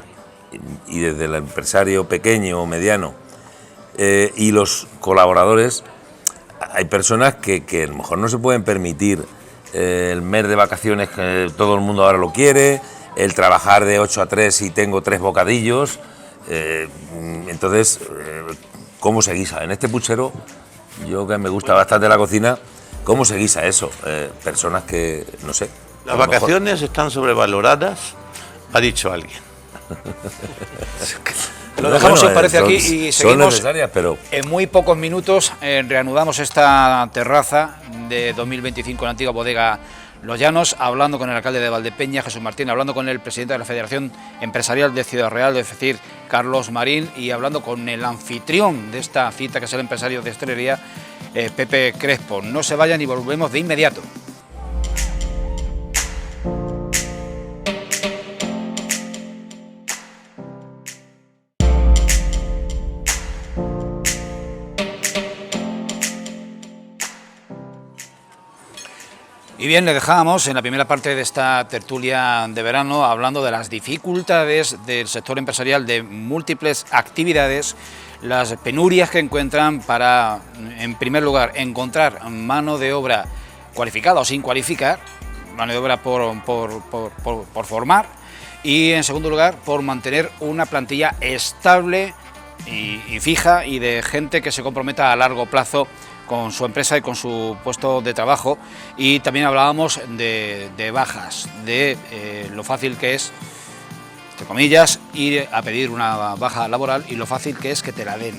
S3: y desde el empresario pequeño o mediano y los colaboradores, hay personas que a lo mejor no se pueden permitir el mes de vacaciones que todo el mundo ahora lo quiere, el trabajar de 8 a 3 y tengo 3 bocadillos, entonces, ¿cómo se guisa? En este puchero, yo que me gusta bastante la cocina, ¿cómo se guisa eso? Personas que, no sé...
S4: Las vacaciones están sobrevaloradas, ha dicho alguien.
S1: Lo dejamos, si os parece, aquí y seguimos.
S3: Pero
S1: en muy pocos minutos reanudamos esta terraza de 2025 en la antigua bodega Los Llanos, hablando con el alcalde de Valdepeñas, Jesús Martín, hablando con el presidente de la Federación Empresarial de Ciudad Real, es decir, Carlos Marín, y hablando con el anfitrión de esta cita, que es el empresario de hostelería, Pepe Crespo. No se vayan y volvemos de inmediato. Y bien, le dejábamos en la primera parte de esta tertulia de verano hablando de las dificultades del sector empresarial de múltiples actividades, las penurias que encuentran para, en primer lugar, encontrar mano de obra cualificada o sin cualificar, mano de obra por formar, y en segundo lugar por mantener una plantilla estable y fija, y de gente que se comprometa a largo plazo con su empresa y con su puesto de trabajo. Y también hablábamos de bajas, de lo fácil que es, entre comillas, ir a pedir una baja laboral y lo fácil que es que te la den.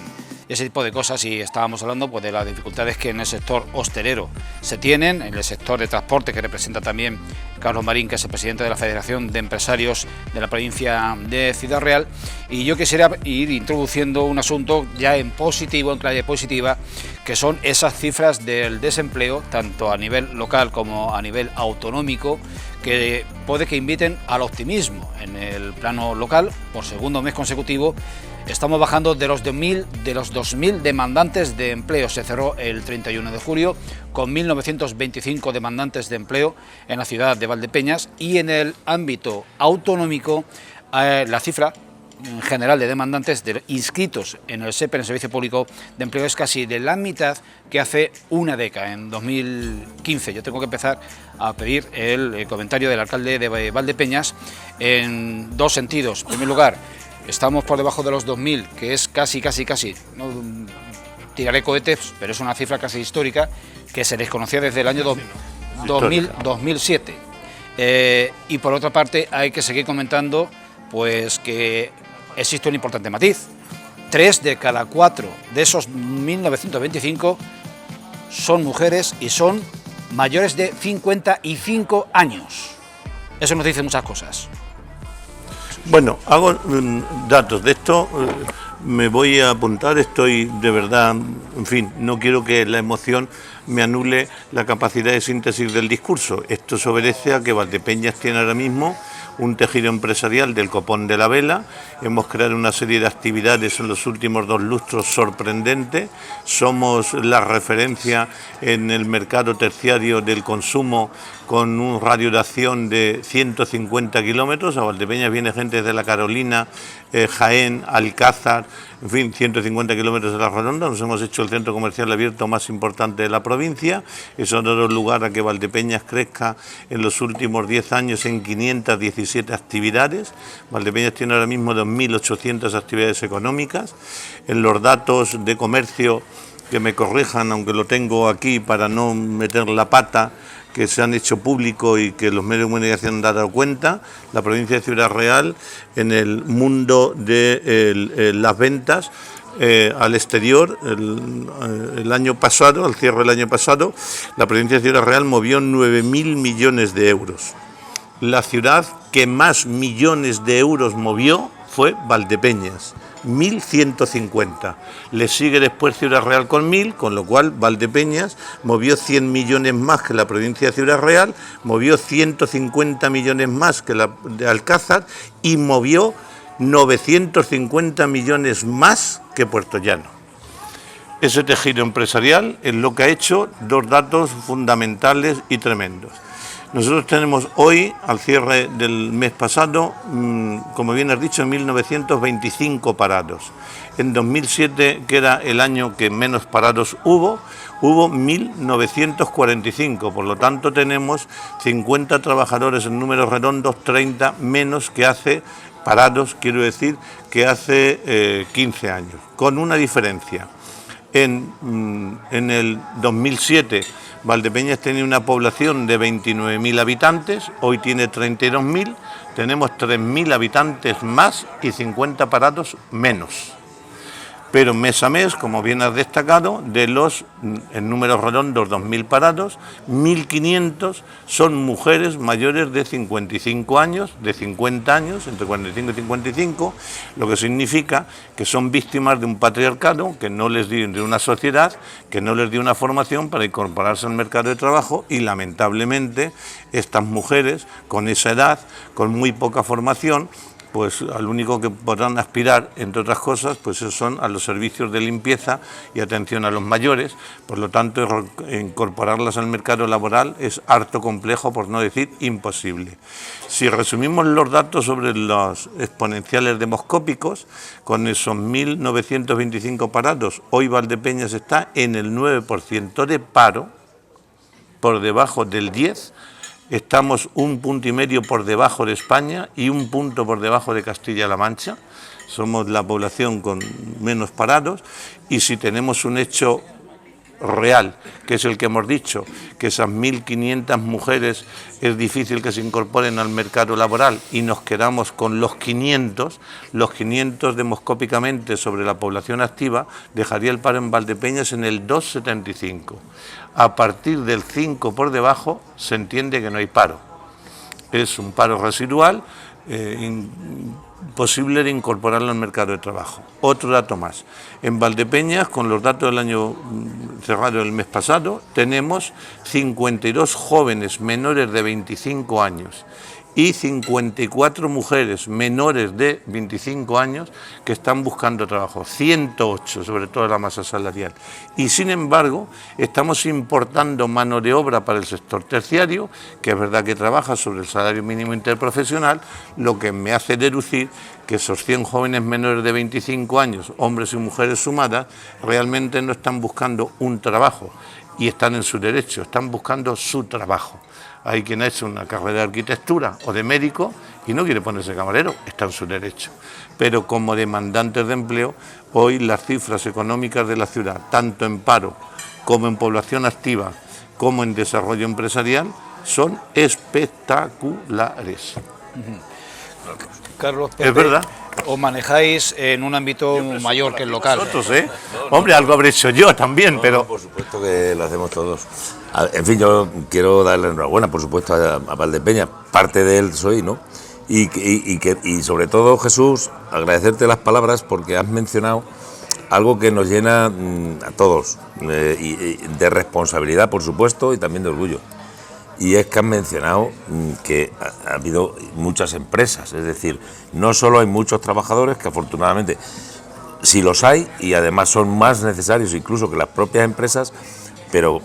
S1: Ese tipo de cosas, y estábamos hablando pues de las dificultades que en el sector hostelero se tienen, en el sector de transporte, que representa también Carlos Marín, que es el presidente de la Federación de Empresarios de la provincia de Ciudad Real. Y yo quisiera ir introduciendo un asunto ya en positivo, en clave positiva, que son esas cifras del desempleo, tanto a nivel local como a nivel autonómico, que puede que inviten al optimismo. En el plano local, por segundo mes consecutivo, estamos bajando de los 2.000 demandantes de empleo. Se cerró el 31 de julio con 1.925 demandantes de empleo en la ciudad de Valdepeñas, y en el ámbito autonómico la cifra en general de demandantes inscritos en el SEPE, en el Servicio Público de Empleo, es casi de la mitad que hace una década, en 2015. Yo tengo que empezar a pedir el comentario del alcalde de Valdepeñas en dos sentidos. En primer lugar, estamos por debajo de los 2.000, que es casi, no tiraré cohetes, pero es una cifra casi histórica, que se desconocía desde el año 2007. Y por otra parte hay que seguir comentando pues que existe un importante matiz. 3 de cada 4 de esos 1.925 son mujeres y son mayores de 55 años. Eso nos dice muchas cosas.
S4: Bueno, hago datos de esto, me voy a apuntar, estoy de verdad, en fin, no quiero que la emoción me anule la capacidad de síntesis del discurso. Esto se obedece a que Valdepeñas tiene ahora mismo un tejido empresarial del copón de la vela. Hemos creado una serie de actividades en los últimos 2 lustros sorprendente. Somos la referencia en el mercado terciario del consumo, con un radio de acción de 150 kilómetros. A Valdepeñas viene gente de La Carolina, Jaén, Alcázar, en fin, 150 kilómetros de la redonda. Nos hemos hecho el centro comercial abierto más importante de la provincia. Eso ha dado lugar a que Valdepeñas crezca en los últimos 10 años en 517 actividades. Valdepeñas tiene ahora mismo 2.800 actividades económicas. En los datos de comercio, que me corrijan, aunque lo tengo aquí para no meter la pata, que se han hecho público y que los medios de comunicación han dado cuenta, la provincia de Ciudad Real, en el mundo de las ventas al exterior, el año pasado, al cierre del año pasado, la provincia de Ciudad Real movió 9.000 millones de euros. La ciudad que más millones de euros movió fue Valdepeñas, 1.150. Le sigue después Ciudad Real con 1.000, con lo cual Valdepeñas movió 100 millones más que la provincia de Ciudad Real, movió 150 millones más que la de Alcázar y movió 950 millones más que Puerto Llano. Ese tejido empresarial es lo que ha hecho 2 datos fundamentales y tremendos. Nosotros tenemos hoy, al cierre del mes pasado, como bien has dicho, 1.925 parados. En 2007, que era el año que menos parados hubo 1.945, por lo tanto tenemos 50 trabajadores en números redondos, 30 menos que hace, parados quiero decir, que hace 15 años, con una diferencia. En el 2007 Valdepeñas tenía una población de 29.000 habitantes, hoy tiene 32.000, tenemos 3.000 habitantes más y 50 parados menos. Pero mes a mes, como bien has destacado, de los, en números redondos, 2.000 parados, 1.500 son mujeres mayores de 55 años, de 50 años, entre 45 y 55, lo que significa que son víctimas de un patriarcado que no les dio, de una sociedad que no les dio una formación para incorporarse al mercado de trabajo, y lamentablemente estas mujeres con esa edad, con muy poca formación, pues al único que podrán aspirar, entre otras cosas, pues son a los servicios de limpieza y atención a los mayores. Por lo tanto, incorporarlas al mercado laboral es harto complejo, por no decir imposible. Si resumimos los datos sobre los exponenciales demoscópicos, con esos 1.925 parados, hoy Valdepeñas está en el 9% de paro, por debajo del 10%, estamos 1,5 puntos por debajo de España y 1 punto por debajo de Castilla-La Mancha. Somos la población con menos parados, y si tenemos un hecho real, que es el que hemos dicho, que esas 1.500 mujeres es difícil que se incorporen al mercado laboral y nos quedamos con los 500 demoscópicamente sobre la población activa, dejaría el paro en Valdepeñas en el 2,75. A partir del 5 por debajo se entiende que no hay paro. Es un paro residual, posible de incorporarlo al mercado de trabajo. Otro dato más. En Valdepeñas, con los datos del año cerrado del mes pasado, tenemos 52 jóvenes menores de 25 años y 54 mujeres menores de 25 años que están buscando trabajo, 108 sobre todo la masa salarial. Y sin embargo, estamos importando mano de obra para el sector terciario, que es verdad que trabaja sobre el salario mínimo interprofesional, lo que me hace deducir que esos 100 jóvenes menores de 25 años, hombres y mujeres sumadas, realmente no están buscando un trabajo y están en su derecho, están buscando su trabajo. Hay quien ha hecho una carrera de arquitectura o de médico y no quiere ponerse camarero, está en su derecho. Pero como demandantes de empleo, hoy las cifras económicas de la ciudad, tanto en paro como en población activa, como en desarrollo empresarial, son espectaculares.
S1: Carlos, Pepe,
S3: es verdad.
S1: Os manejáis en un ámbito mayor que el local.
S4: Nosotros, Hombre, algo habré hecho yo también, pero...
S3: Por supuesto que lo hacemos todos. En fin, yo quiero darle enhorabuena, por supuesto, a Valdepeñas. Parte de él soy, ¿no? Y sobre todo, Jesús, agradecerte las palabras porque has mencionado algo que nos llena a todos, de responsabilidad, por supuesto, y también de orgullo. Y es que han mencionado que ha habido muchas empresas, es decir, no solo hay muchos trabajadores, que afortunadamente sí los hay, y además son más necesarios incluso que las propias empresas, pero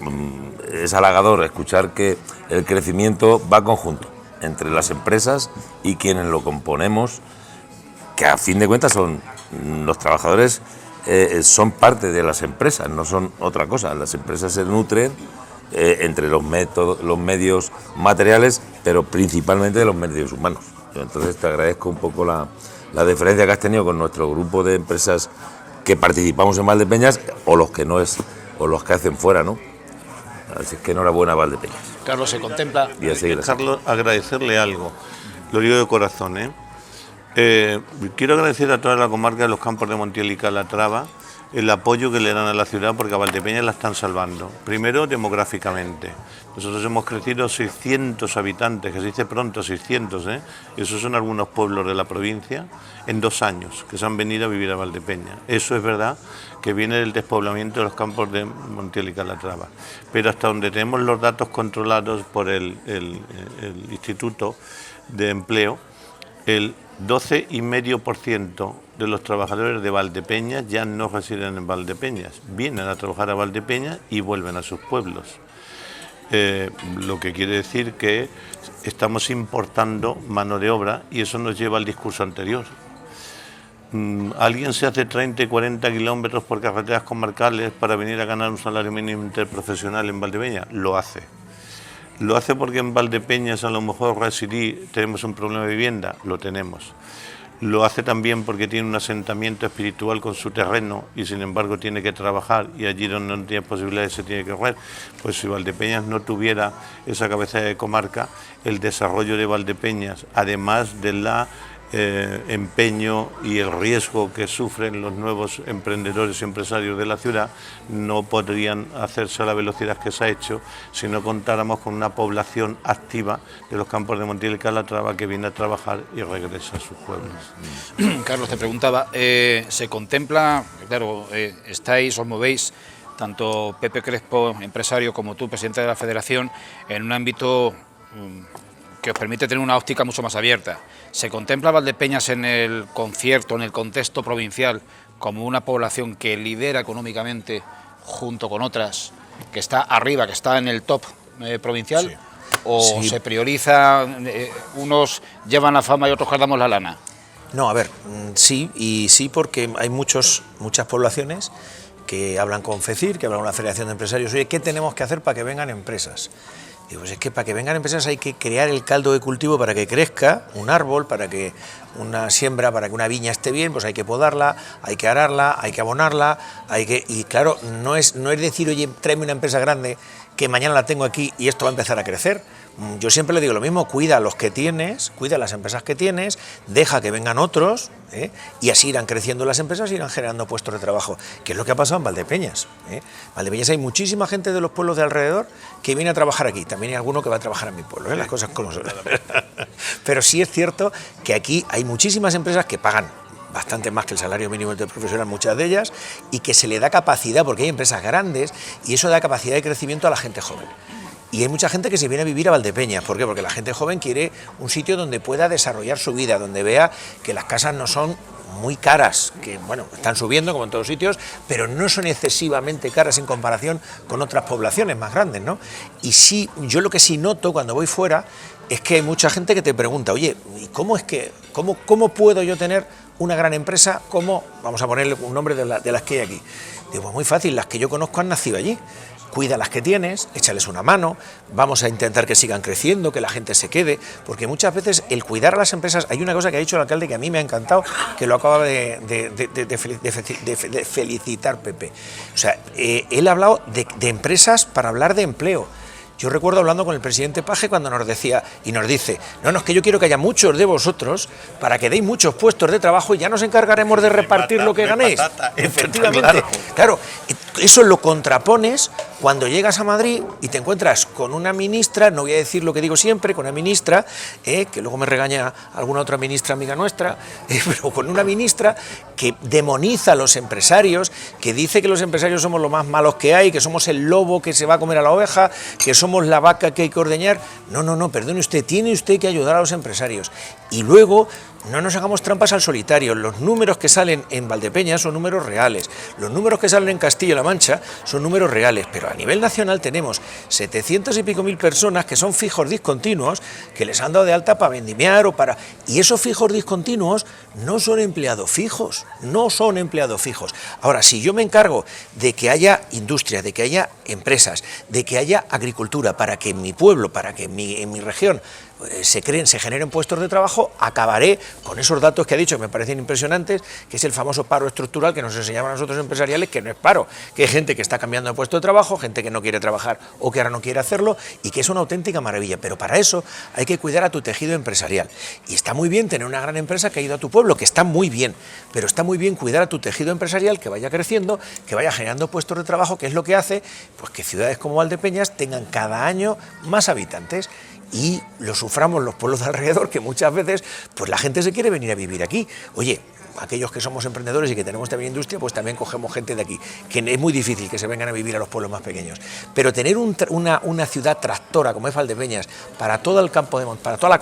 S3: es halagador escuchar que el crecimiento va conjunto entre las empresas y quienes lo componemos, que a fin de cuentas son los trabajadores, son parte de las empresas, no son otra cosa. Las empresas se nutren entre los medios materiales, pero principalmente de los medios humanos. Entonces te agradezco un poco la deferencia que has tenido con nuestro grupo de empresas que participamos en Valdepeñas, o los que no es, o los que hacen fuera, ¿no? Así que enhorabuena, Valdepeñas.
S1: Carlos, se contempla.
S3: Y a seguir así.
S4: Carlos, agradecerle algo, lo digo de corazón, quiero agradecer a toda la comarca de los Campos de Montiel y Calatrava el apoyo que le dan a la ciudad, porque a Valdepeñas la están salvando. Primero, demográficamente. Nosotros hemos crecido 600 habitantes, que se dice pronto 600, esos son algunos pueblos de la provincia, en 2 años, que se han venido a vivir a Valdepeñas. Eso es verdad, que viene del despoblamiento de los Campos de Montiel y Calatrava. Pero hasta donde tenemos los datos controlados por el Instituto de Empleo, el 12,5% de los trabajadores de Valdepeñas ya no residen en Valdepeñas, vienen a trabajar a Valdepeñas y vuelven a sus pueblos. Lo que quiere decir que estamos importando mano de obra, y eso nos lleva al discurso anterior. ¿Alguien se hace 30 y 40 kilómetros por carreteras comarcales para venir a ganar un salario mínimo interprofesional en Valdepeñas? Lo hace. ¿Lo hace porque en Valdepeñas a lo mejor tenemos un problema de vivienda? Lo tenemos. Lo hace también porque tiene un asentamiento espiritual con su terreno y sin embargo tiene que trabajar, y allí donde no tiene posibilidades se tiene que correr. Pues si Valdepeñas no tuviera esa cabeza de comarca, el desarrollo de Valdepeñas, además de la empeño y el riesgo que sufren los nuevos emprendedores y empresarios de la ciudad, no podrían hacerse a la velocidad que se ha hecho si no contáramos con una población activa de los Campos de Montiel y Calatrava que viene a trabajar y regresa a sus pueblos.
S1: Carlos, te preguntaba, ¿se contempla, claro, os movéis, tanto Pepe Crespo, empresario, como tú, presidente de la Federación, en un ámbito que os permite tener una óptica mucho más abierta? ¿Se contempla Valdepeñas en el concierto, en el contexto provincial, como una población que lidera económicamente junto con otras, que está arriba, que está en el top provincial? Sí. ¿O sí se prioriza, unos llevan la fama y otros guardamos la lana?
S2: No, a ver, sí, y sí, porque hay muchas poblaciones que hablan con FECIR, que hablan con la Federación de Empresarios. Oye, ¿qué tenemos que hacer para que vengan empresas? Digo, pues es que para que vengan empresas hay que crear el caldo de cultivo para que crezca un árbol, para que una siembra, para que una viña esté bien, pues hay que podarla, hay que ararla, hay que abonarla, y claro, no es decir, oye, tráeme una empresa grande que mañana la tengo aquí y esto va a empezar a crecer. Yo siempre le digo lo mismo, cuida a los que tienes, cuida a las empresas que tienes, deja que vengan otros, y así irán creciendo las empresas y irán generando puestos de trabajo, que es lo que ha pasado en Valdepeñas. En Valdepeñas hay muchísima gente de los pueblos de alrededor que viene a trabajar aquí, también hay alguno que va a trabajar en mi pueblo, las cosas como son. Pero sí es cierto que aquí hay muchísimas empresas que pagan bastante más que el salario mínimo interprofesional, muchas de ellas, y que se le da capacidad, porque hay empresas grandes, y eso da capacidad de crecimiento a la gente joven. Y hay mucha gente que se viene a vivir a Valdepeñas. ¿Por qué? Porque la gente joven quiere un sitio donde pueda desarrollar su vida, donde vea que las casas no son muy caras, que bueno, están subiendo como en todos sitios, pero no son excesivamente caras en comparación con otras poblaciones más grandes, ¿no? Y sí, yo lo que sí noto cuando voy fuera es que hay mucha gente que te pregunta, oye, ¿y cómo puedo yo tener una gran empresa? ¿Cómo? Vamos a ponerle un nombre de las que hay aquí. Digo, pues muy fácil, las que yo conozco han nacido allí. Cuida las que tienes, échales una mano, vamos a intentar que sigan creciendo, que la gente se quede, porque muchas veces el cuidar a las empresas, hay una cosa que ha dicho el alcalde que a mí me ha encantado, que lo acaba de felicitar Pepe. O sea, él ha hablado de empresas para hablar de empleo. Yo recuerdo hablando con el presidente Paje cuando nos decía y nos dice, no, es que yo quiero que haya muchos de vosotros para que deis muchos puestos de trabajo y ya nos encargaremos de repartir lo que ganéis. Efectivamente, claro, eso lo contrapones cuando llegas a Madrid y te encuentras con una ministra, no voy a decir lo que digo siempre, con una ministra, que luego me regaña alguna otra ministra amiga nuestra, pero con una ministra que demoniza a los empresarios, que dice que los empresarios somos los más malos que hay, que somos el lobo que se va a comer a la oveja, que somos la vaca que hay que ordeñar. No, perdone usted, tiene usted que ayudar a los empresarios. Y luego, no nos hagamos trampas al solitario, los números que salen en Valdepeñas son números reales, los números que salen en Castilla-La Mancha son números reales, pero a nivel nacional tenemos 700 y pico mil personas que son fijos discontinuos, que les han dado de alta para vendimiar y esos fijos discontinuos no son empleados fijos, Ahora, si yo me encargo de que haya industria, de que haya empresas, de que haya agricultura, para que en mi pueblo, para que en mi región se generen puestos de trabajo, acabaré con esos datos que ha dicho que me parecen impresionantes, que es el famoso paro estructural que nos enseñaban a nosotros empresariales, que no es paro, que hay gente que está cambiando de puesto de trabajo, gente que no quiere trabajar o que ahora no quiere hacerlo, y que es una auténtica maravilla, pero para eso hay que cuidar a tu tejido empresarial, y está muy bien tener una gran empresa que ha ido a tu pueblo, que está muy bien, pero está muy bien cuidar a tu tejido empresarial, que vaya creciendo, que vaya generando puestos de trabajo, que es lo que hace pues que ciudades como Valdepeñas tengan cada año más habitantes, y lo suframos los pueblos de alrededor, que muchas veces pues la gente se quiere venir a vivir aquí. Oye, aquellos que somos emprendedores y que tenemos también industria, pues también cogemos gente de aquí, que es muy difícil que se vengan a vivir a los pueblos más pequeños. Pero tener una ciudad tractora como es Valdepeñas para todo el campo para toda la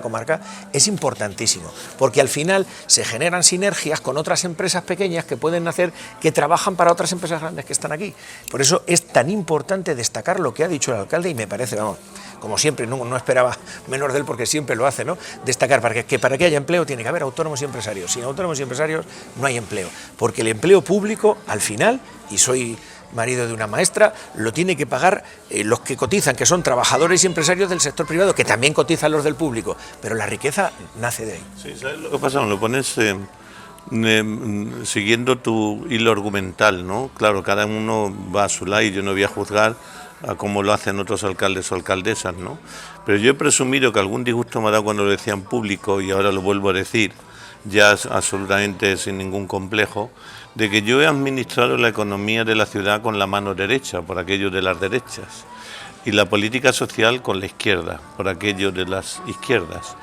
S2: comarca, es importantísimo, porque al final se generan sinergias con otras empresas pequeñas que pueden nacer, que trabajan para otras empresas grandes que están aquí. Por eso es tan importante destacar lo que ha dicho el alcalde, y me parece, vamos, como siempre, no esperaba menos de él porque siempre lo hace, ¿no? Destacar que para que haya empleo tiene que haber autónomos y empresarios. Sin autónomos y empresarios no hay empleo, porque el empleo público al final, y soy marido de una maestra, lo tiene que pagar los que cotizan, que son trabajadores y empresarios del sector privado, que también cotizan los del público, pero la riqueza nace de ahí.
S4: Sí, ¿sabes lo que pasa? Lo pones siguiendo tu hilo argumental, ¿no? Claro, cada uno va a su lado y yo no voy a juzgar a cómo lo hacen otros alcaldes o alcaldesas, ¿no? Pero yo he presumido que algún disgusto me ha dado cuando lo decía en público, y ahora lo vuelvo a decir, ya absolutamente sin ningún complejo, de que yo he administrado la economía de la ciudad con la mano derecha, por aquello de las derechas, y la política social con la izquierda, por aquello de las izquierdas,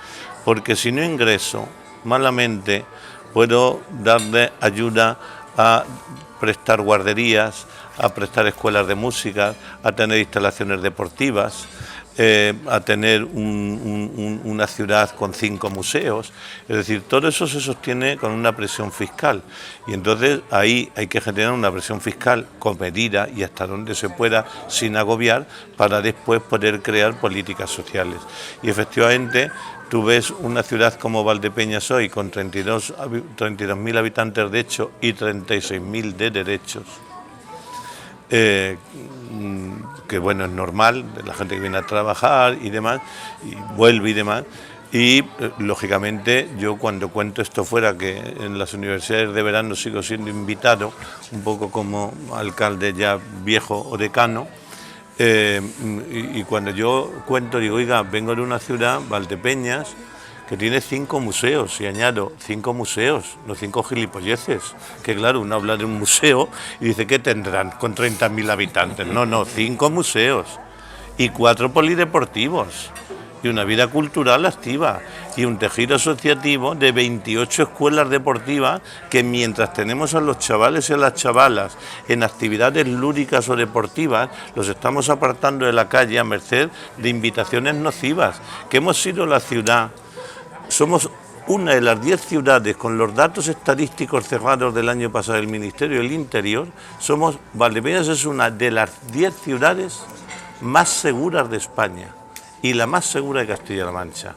S4: porque si no ingreso, malamente puedo darle ayuda a prestar guarderías, a prestar escuelas de música, a tener instalaciones deportivas, a tener una ciudad con 5 museos. Es decir, todo eso se sostiene con una presión fiscal, y entonces ahí hay que generar una presión fiscal comedida y hasta donde se pueda, sin agobiar, para después poder crear políticas sociales. Y efectivamente tú ves una ciudad como Valdepeñas hoy con 32.000 habitantes de hecho y 36.000 de derechos, que bueno, es normal, la gente que viene a trabajar y demás, y vuelve y demás. Y lógicamente yo cuando cuento esto fuera, que en las universidades de verano sigo siendo invitado, un poco como alcalde ya viejo o decano, y cuando yo cuento digo, oiga, vengo de una ciudad, Valdepeñas, que tiene 5 museos, y añado 5 museos, no 5 gilipolleces, que claro, uno habla de un museo y dice, ¿qué tendrán con 30.000 habitantes? No, 5 museos y 4 polideportivos, y una vida cultural activa, y un tejido asociativo de 28 escuelas deportivas que mientras tenemos a los chavales y a las chavalas en actividades lúdicas o deportivas, los estamos apartando de la calle a merced de invitaciones nocivas, que hemos sido la ciudad. Somos una de las 10 ciudades, con los datos estadísticos cerrados del año pasado del Ministerio del Interior, Valdepeñas es una de las 10 ciudades más seguras de España y la más segura de Castilla-La Mancha.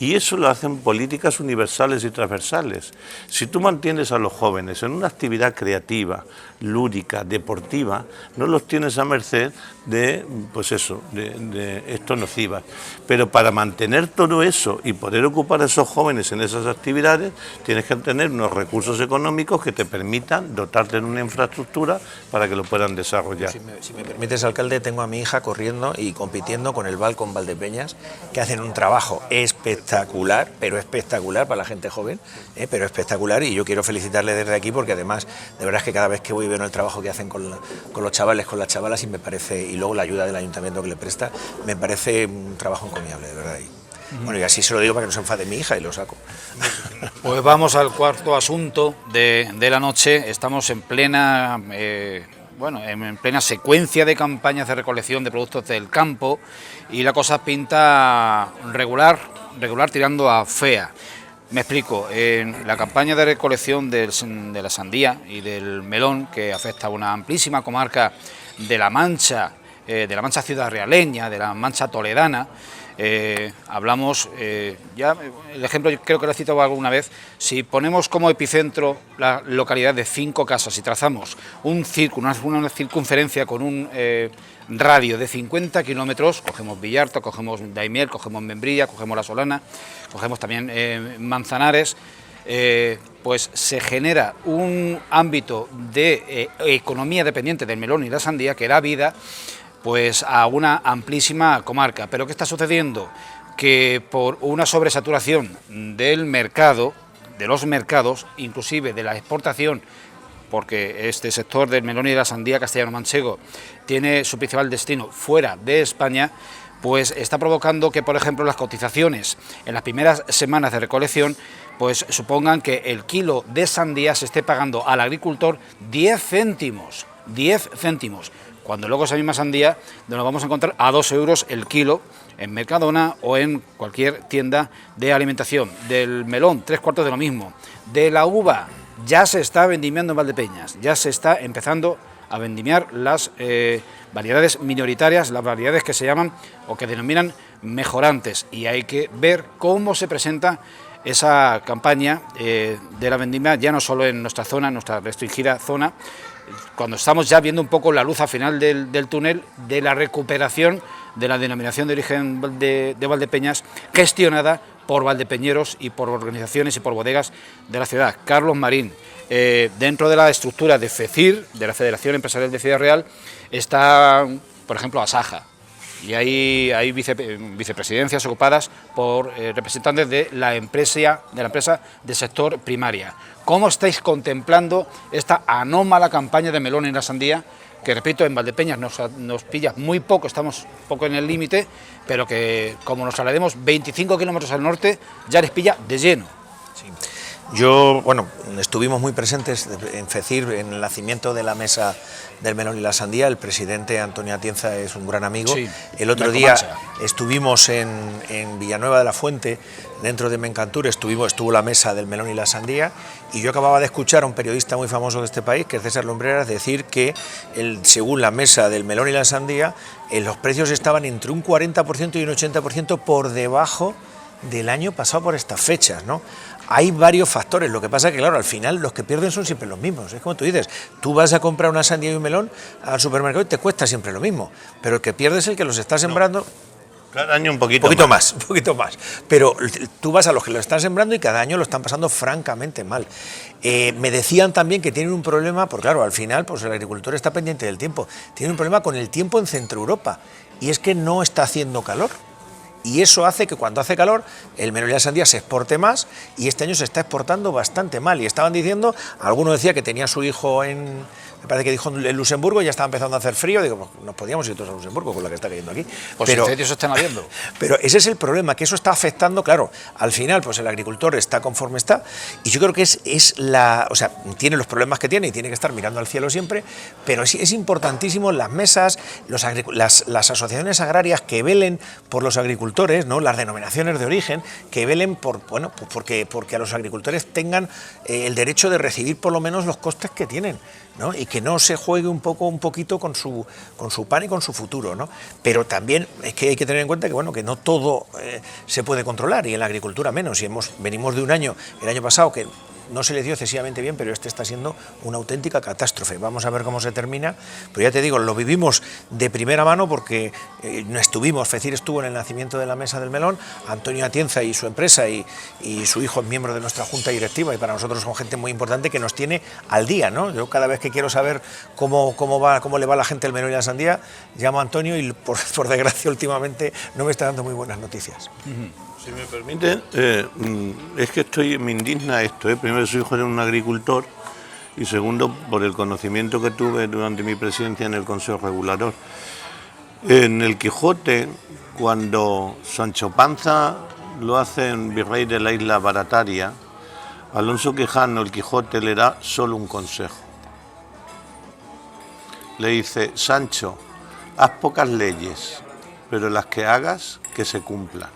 S4: Y eso lo hacen políticas universales y transversales. Si tú mantienes a los jóvenes en una actividad creativa, lúdica, deportiva, no los tienes a merced de, pues eso, de estos nocivas. Pero para mantener todo eso y poder ocupar a esos jóvenes en esas actividades, tienes que tener unos recursos económicos que te permitan dotarte de una infraestructura para que lo puedan desarrollar.
S2: Si me permites, alcalde, tengo a mi hija corriendo y compitiendo con el Balcón Valdepeñas, que hacen un trabajo espectacular, pero espectacular para la gente joven, pero espectacular, y yo quiero felicitarle desde aquí porque además, de verdad es que cada vez que voy veo el trabajo que hacen con los chavales, con las chavalas, y me parece, y luego la ayuda del ayuntamiento que le presta, me parece un trabajo encomiable, de verdad. Bueno, y así se lo digo para que no se enfade mi hija y lo saco.
S1: Pues vamos al cuarto asunto de la noche. Estamos en plena, en plena secuencia de campañas de recolección de productos del campo, y la cosa pinta regular tirando a fea. Me explico, en la campaña de recolección de la sandía y del melón, que afecta a una amplísima comarca de la Mancha ciudadrealeña, de la Mancha toledana, hablamos, ya el ejemplo yo creo que lo he citado alguna vez, si ponemos como epicentro la localidad de 5 casas y trazamos un círculo, una circunferencia con un radio de 50 kilómetros, cogemos Villarta, cogemos Daimiel, cogemos Membrilla, cogemos La Solana, cogemos también Manzanares, pues se genera un ámbito de economía dependiente del melón y la sandía que da vida pues a una amplísima comarca. Pero ¿qué está sucediendo? Que por una sobresaturación del mercado, de los mercados, inclusive de la exportación, porque este sector del melón y de la sandía castellano-manchego tiene su principal destino fuera de España, pues está provocando que, por ejemplo, las cotizaciones en las primeras semanas de recolección pues supongan que el kilo de sandía se esté pagando al agricultor 10 céntimos, cuando luego esa misma sandía nos vamos a encontrar a 2 euros el kilo en Mercadona o en cualquier tienda de alimentación. Del melón, 3/4 de lo mismo. De la uva, ya se está vendimiando en Valdepeñas, ya se está empezando a vendimiar las variedades minoritarias, las variedades que se llaman o que denominan mejorantes, y hay que ver cómo se presenta esa campaña de la vendimia, ya no solo en nuestra zona, en nuestra restringida zona, cuando estamos ya viendo un poco la luz al final del túnel de la recuperación de la denominación de origen de Valdepeñas, gestionada por valdepeñeros y por organizaciones y por bodegas de la ciudad. Carlos Marín, dentro de la estructura de FECIR, de la Federación Empresarial de Ciudad Real, está, por ejemplo, Asaja, y hay vicepresidencias ocupadas por representantes de la empresa del sector primaria. ¿Cómo estáis contemplando esta anómala campaña de melón y la sandía, que, repito, en Valdepeñas nos pilla muy poco, estamos poco en el límite, pero que como nos traslademos 25 kilómetros al norte, ya les pilla de lleno?
S2: Sí. Yo, estuvimos muy presentes en FECIR, en el nacimiento de la mesa del melón y la sandía. El presidente Antonio Atienza es un gran amigo.
S1: Sí,
S2: el otro día estuvimos en Villanueva de la Fuente, dentro de Mencantur, estuvo la mesa del melón y la sandía, y yo acababa de escuchar a un periodista muy famoso de este país, que es César Lumbreras, decir que según la mesa del melón y la sandía, los precios estaban entre un 40% y un 80% por debajo del año pasado por estas fechas, ¿no? Hay varios factores, lo que pasa es que, claro, al final los que pierden son siempre los mismos. Es como tú dices, tú vas a comprar una sandía y un melón al supermercado y te cuesta siempre lo mismo, pero el que pierde es el que los está sembrando.
S4: Cada año un poquito
S2: más. Un poquito más. Pero tú vas a los que lo están sembrando y cada año lo están pasando francamente mal. Me decían también que tienen un problema, porque claro, al final pues el agricultor está pendiente del tiempo. Tiene un problema con el tiempo en Centro Europa, y es que no está haciendo calor. Y eso hace que cuando hace calor el melón y la sandía se exporte más, y este año se está exportando bastante mal. Y estaban diciendo, alguno decía que tenía a su hijo me parece que dijo en Luxemburgo, ya estaba empezando a hacer frío, digo, pues nos podíamos ir todos a Luxemburgo con la que está cayendo aquí.
S1: Pues
S2: pero
S1: incendios se están habiendo.
S2: Pero ese es el problema, que eso está afectando, claro, al final pues el agricultor está conforme está, y yo creo que o sea, tiene los problemas que tiene y tiene que estar mirando al cielo siempre, pero es importantísimo las mesas, las asociaciones agrarias que velen por los agricultores, ¿no? Las denominaciones de origen, que velen porque a los agricultores tengan el derecho de recibir por lo menos los costes que tienen, ¿no? Y que no se juegue un poquito con su pan y con su futuro, ¿no? Pero también es que hay que tener en cuenta que, bueno, que no todo se puede controlar, y en la agricultura menos, y venimos de un año, el año pasado, que no se le dio excesivamente bien, pero este está siendo una auténtica catástrofe. Vamos a ver cómo se termina, pero ya te digo, lo vivimos de primera mano porque FECIR estuvo en el nacimiento de la Mesa del Melón, Antonio Atienza y su empresa y su hijo es miembro de nuestra junta directiva, y para nosotros son gente muy importante que nos tiene al día, ¿no? Yo cada vez que quiero saber cómo le va a la gente el melón y la sandía, llamo a Antonio, y por desgracia últimamente no me está dando muy buenas noticias.
S4: Si me permiten, es que me indigna esto. Primero, soy hijo de un agricultor, y segundo, por el conocimiento que tuve durante mi presidencia en el Consejo Regulador. En el Quijote, cuando Sancho Panza lo hace en virrey de la isla Barataria, Alonso Quijano, el Quijote, le da solo un consejo. Le dice: Sancho, haz pocas leyes, pero las que hagas, que se cumplan.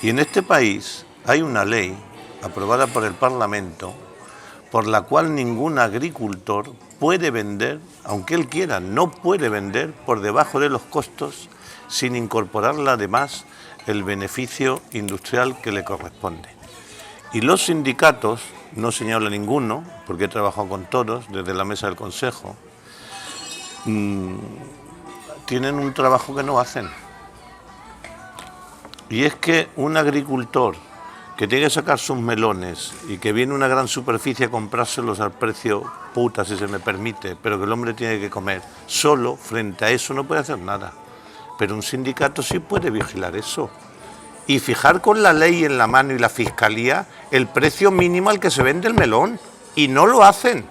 S4: Y en este país hay una ley aprobada por el Parlamento por la cual ningún agricultor puede vender, aunque él quiera, no puede vender por debajo de los costos sin incorporarle además el beneficio industrial que le corresponde. Y los sindicatos, no señalo ninguno, porque he trabajado con todos desde la mesa del Consejo, tienen un trabajo que no hacen. Y es que un agricultor que tiene que sacar sus melones y que viene una gran superficie a comprárselos al precio puta, si se me permite, pero que el hombre tiene que comer, solo frente a eso no puede hacer nada. Pero un sindicato sí puede vigilar eso y fijar con la ley en la mano y la fiscalía el precio mínimo al que se vende el melón, y no lo hacen.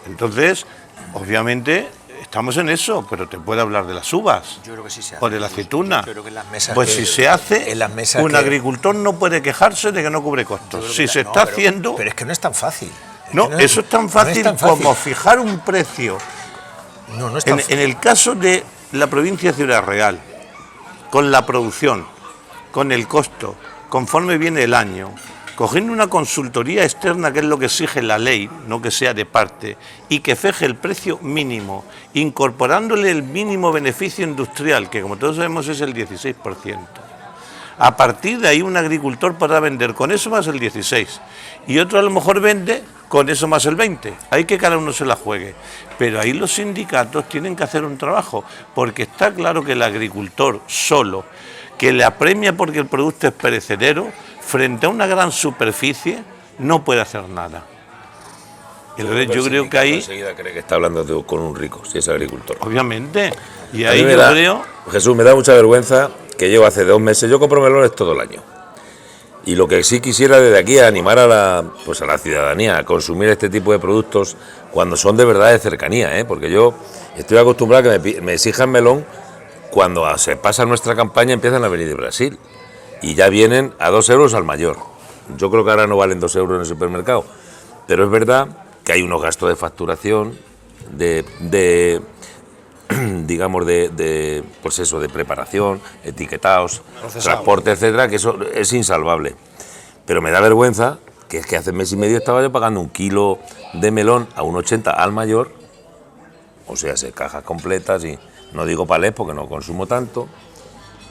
S4: Entonces, obviamente, estamos en eso, pero te puedo hablar de las uvas.
S2: Yo creo que sí se hace.
S4: O de la aceituna.
S2: Yo creo que en las mesas
S4: pues si se hace, un agricultor no puede quejarse de que no cubre costos. Si se está haciendo...
S2: Pero es que no es tan fácil.
S4: Eso es tan fácil como fijar un precio.
S2: No es tan fácil.
S4: En el caso de la provincia de Ciudad Real, con la producción, con el costo, conforme viene el año, cogiendo una consultoría externa, que es lo que exige la ley, no que sea de parte, y que fije el precio mínimo, incorporándole el mínimo beneficio industrial, que como todos sabemos es el 16%. A partir de ahí un agricultor podrá vender con eso más el 16%, y otro a lo mejor vende con eso más el 20%. Hay que cada uno se la juegue. Pero ahí los sindicatos tienen que hacer un trabajo, porque está claro que el agricultor solo, que le apremia porque el producto es perecedero, frente a una gran superficie, no puede hacer nada. Entonces yo creo que ahí...
S3: Enseguida cree que está hablando con un rico, si es agricultor.
S4: Obviamente. Y ahí yo creo...
S3: Jesús, me da mucha vergüenza que llevo hace 2 meses, yo compro melones todo el año. Y lo que sí quisiera desde aquí es animar a la ciudadanía a consumir este tipo de productos cuando son de verdad de cercanía, ¿eh? Porque yo estoy acostumbrado a que me exijan melón cuando se pasa nuestra campaña, empiezan a venir de Brasil. Y ya vienen a 2 euros al mayor. Yo creo que ahora no valen 2 euros en el supermercado, pero es verdad que hay unos gastos de facturación, digamos, pues eso, de preparación, etiquetados, transporte, etcétera, que eso es insalvable. Pero me da vergüenza que es que hace mes y medio estaba yo pagando 1 kilo de melón a 1,80 al mayor, o sea, cajas completas, y no digo palés porque no consumo tanto,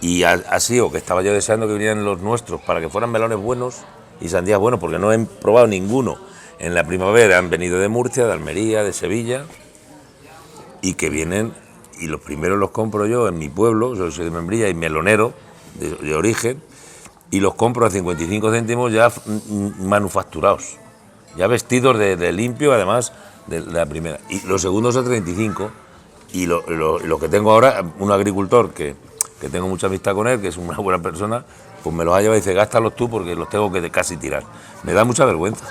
S3: Y ha sido que estaba yo deseando que vinieran los nuestros para que fueran melones buenos y sandías buenos, porque no he probado ninguno en la primavera. Han venido de Murcia, de Almería, de Sevilla, y que vienen, y los primeros los compro yo en mi pueblo, yo soy de Membrilla y melonero de origen, y los compro a 55 céntimos ya manufacturados, ya vestidos de limpio, además de la primera. Y los segundos a 35, y lo que tengo ahora, un agricultor que tengo mucha amistad con él, que es una buena persona, pues me los ha llevado y dice, gástalos tú porque los tengo que casi tirar. Me da mucha vergüenza.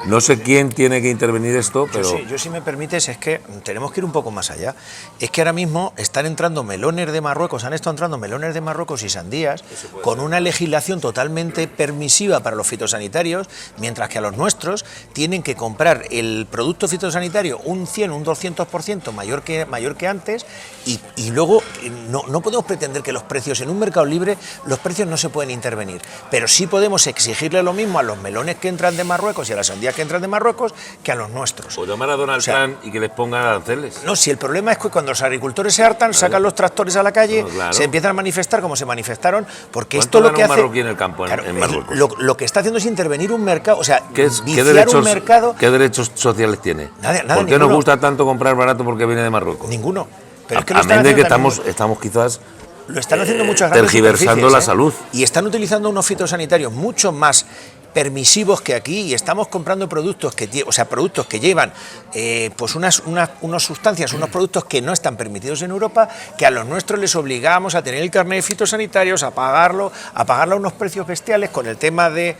S3: No sé quién tiene que intervenir esto, pero...
S2: Yo si me permites, es que tenemos que ir un poco más allá. Es que ahora mismo están entrando melones de Marruecos, han estado entrando melones de Marruecos y sandías con una legislación totalmente permisiva para los fitosanitarios, mientras que a los nuestros tienen que comprar el producto fitosanitario un 100, un 200% mayor que antes, y luego no podemos pretender que los precios en un mercado libre, los precios no se pueden intervenir, pero sí podemos exigirle lo mismo a los melones que entran de Marruecos y a las sandías que entran de Marruecos que a los nuestros.
S3: O llamar a Donald Trump y que les pongan aranceles.
S2: No, si el problema es que cuando los agricultores se hartan, sacan los tractores a la calle, se empiezan a manifestar como se manifestaron, porque esto lo que hace...
S3: marroquí en el campo, en Marruecos?
S2: Lo que está haciendo es intervenir un mercado, o sea,
S3: ¿Qué derechos sociales tiene?
S2: Nada,
S3: ¿Por qué nos gusta tanto comprar barato porque viene de Marruecos?
S2: Ninguno. Pero es que
S3: estamos quizás...
S2: Lo están haciendo muchas grandes
S3: tergiversando la salud.
S2: Y están utilizando unos fitosanitarios mucho más permisivos que aquí, y estamos comprando productos que llevan pues unas sustancias, unos productos que no están permitidos en Europa, que a los nuestros les obligamos a tener el carnet de fitosanitarios, a pagarlo a unos precios bestiales. Con el tema de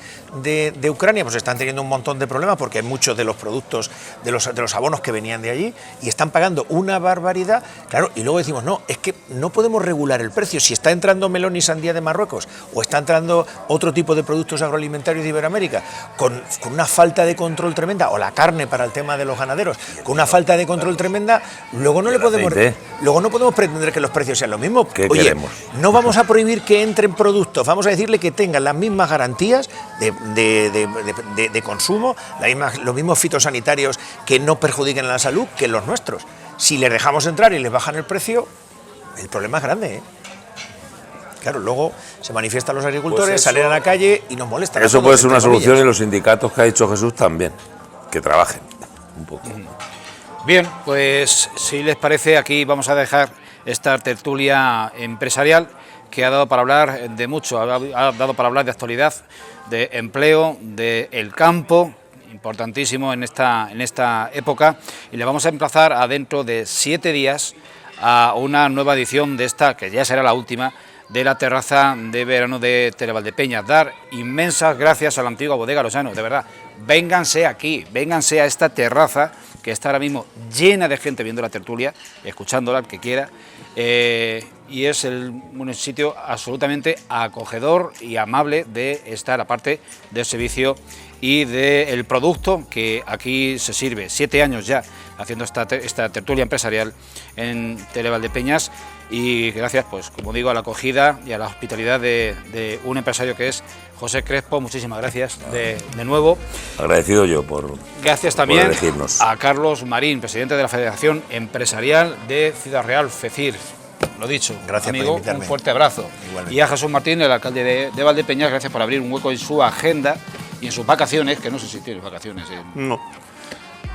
S2: Ucrania, pues están teniendo un montón de problemas porque hay muchos de los productos, de los abonos que venían de allí, y están pagando una barbaridad, claro, y luego decimos, no, es que no podemos regular el precio. Si está entrando melón y sandía de Marruecos, o está entrando otro tipo de productos agroalimentarios de Iberoamérica, con una falta de control tremenda, o la carne para el tema de los ganaderos, con una falta de control tremenda, luego no podemos pretender que los precios sean los mismos. Oye, no vamos a prohibir que entren productos, vamos a decirle que tengan las mismas garantías de consumo, los mismos fitosanitarios que no perjudiquen a la salud que los nuestros. Si les dejamos entrar y les bajan el precio, el problema es grande, ¿eh? Claro, luego se manifiestan los agricultores, pues salen a la calle y nos molestan.
S3: Eso puede ser una solución, y los sindicatos que ha dicho Jesús también, que trabajen un poco.
S1: Bien, pues si les parece, aquí vamos a dejar esta tertulia empresarial que ha dado para hablar de mucho, ha dado para hablar de actualidad, de empleo, del campo, importantísimo en esta época, y le vamos a emplazar a dentro de 7 días a una nueva edición de esta, que ya será la última, de la terraza de verano de Televaldepeñas. Dar inmensas gracias a la antigua bodega Lozano, de verdad, vénganse aquí, vénganse a esta terraza que está ahora mismo llena de gente viendo la tertulia, escuchándola, el que quiera, y es un sitio absolutamente acogedor y amable de estar, aparte del servicio y del producto que aquí se sirve. 7 años ya haciendo esta tertulia empresarial en Televaldepeñas, y gracias, pues como digo, a la acogida y a la hospitalidad de un empresario que es José Crespo. Muchísimas gracias de nuevo.
S3: Agradecido yo por
S1: Gracias también
S3: por elegirnos.
S1: A Carlos Marín, presidente de la Federación Empresarial de Ciudad Real, FECIR. Lo dicho,
S2: gracias,
S1: amigo,
S2: por invitarme.
S1: Un fuerte abrazo.
S2: Igualmente.
S1: Y a Jesús Martín, el alcalde de Valdepeñas, gracias por abrir un hueco en su agenda y en sus vacaciones, que no sé si tiene vacaciones.
S4: No,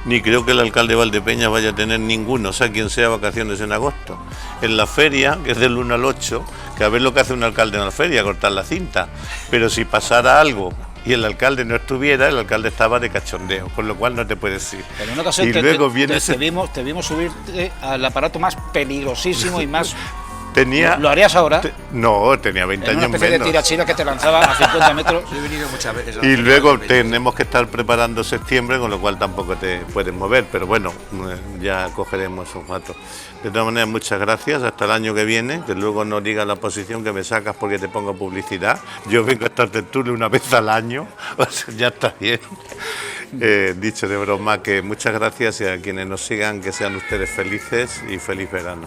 S4: ni creo que el alcalde de Valdepeñas vaya a tener ninguno, o sea, quien sea, vacaciones en agosto. En la feria, que es del 1 al 8, que a ver lo que hace un alcalde en la feria, cortar la cinta. Pero si pasara algo y el alcalde no estuviera, el alcalde estaba de cachondeo, con lo cual no te puedes ir.
S1: Pero en una ocasión te vimos subirte al aparato más peligrosísimo y más... ¿Lo harías ahora?
S4: No, tenía 20 años menos.
S1: Una especie de tirachina que te lanzaba a 50 metros.
S2: Yo he venido muchas veces.
S4: Y luego tenemos que estar preparando septiembre, con lo cual tampoco te puedes mover, pero bueno, ya cogeremos esos ratos. De todas maneras, muchas gracias, hasta el año que viene, que luego no digas la posición que me sacas porque te pongo publicidad. Yo vengo a esta tertulia una vez al año, o sea, ya está bien. Dicho de broma, que muchas gracias, y a quienes nos sigan, que sean ustedes felices y feliz verano.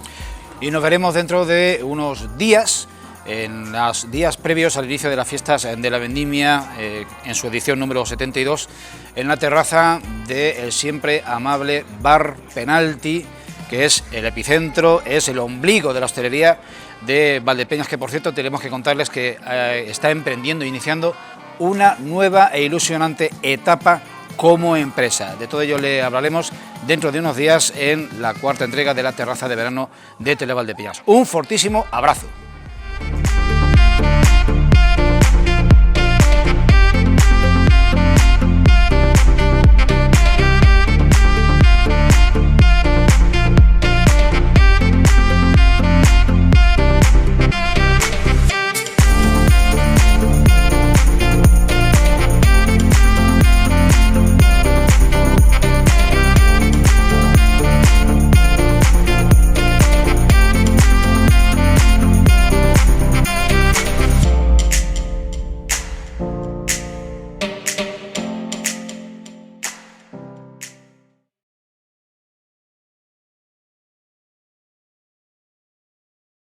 S1: Y nos veremos dentro de unos días, en los días previos al inicio de las fiestas de la vendimia, en su edición número 72, en la terraza del siempre amable Bar Penalti, que es el epicentro, es el ombligo de la hostelería de Valdepeñas, que por cierto tenemos que contarles que está emprendiendo, iniciando una nueva e ilusionante etapa como empresa. De todo ello le hablaremos dentro de unos días en la cuarta entrega de la terraza de verano de Televaldepeñas. Un fortísimo abrazo.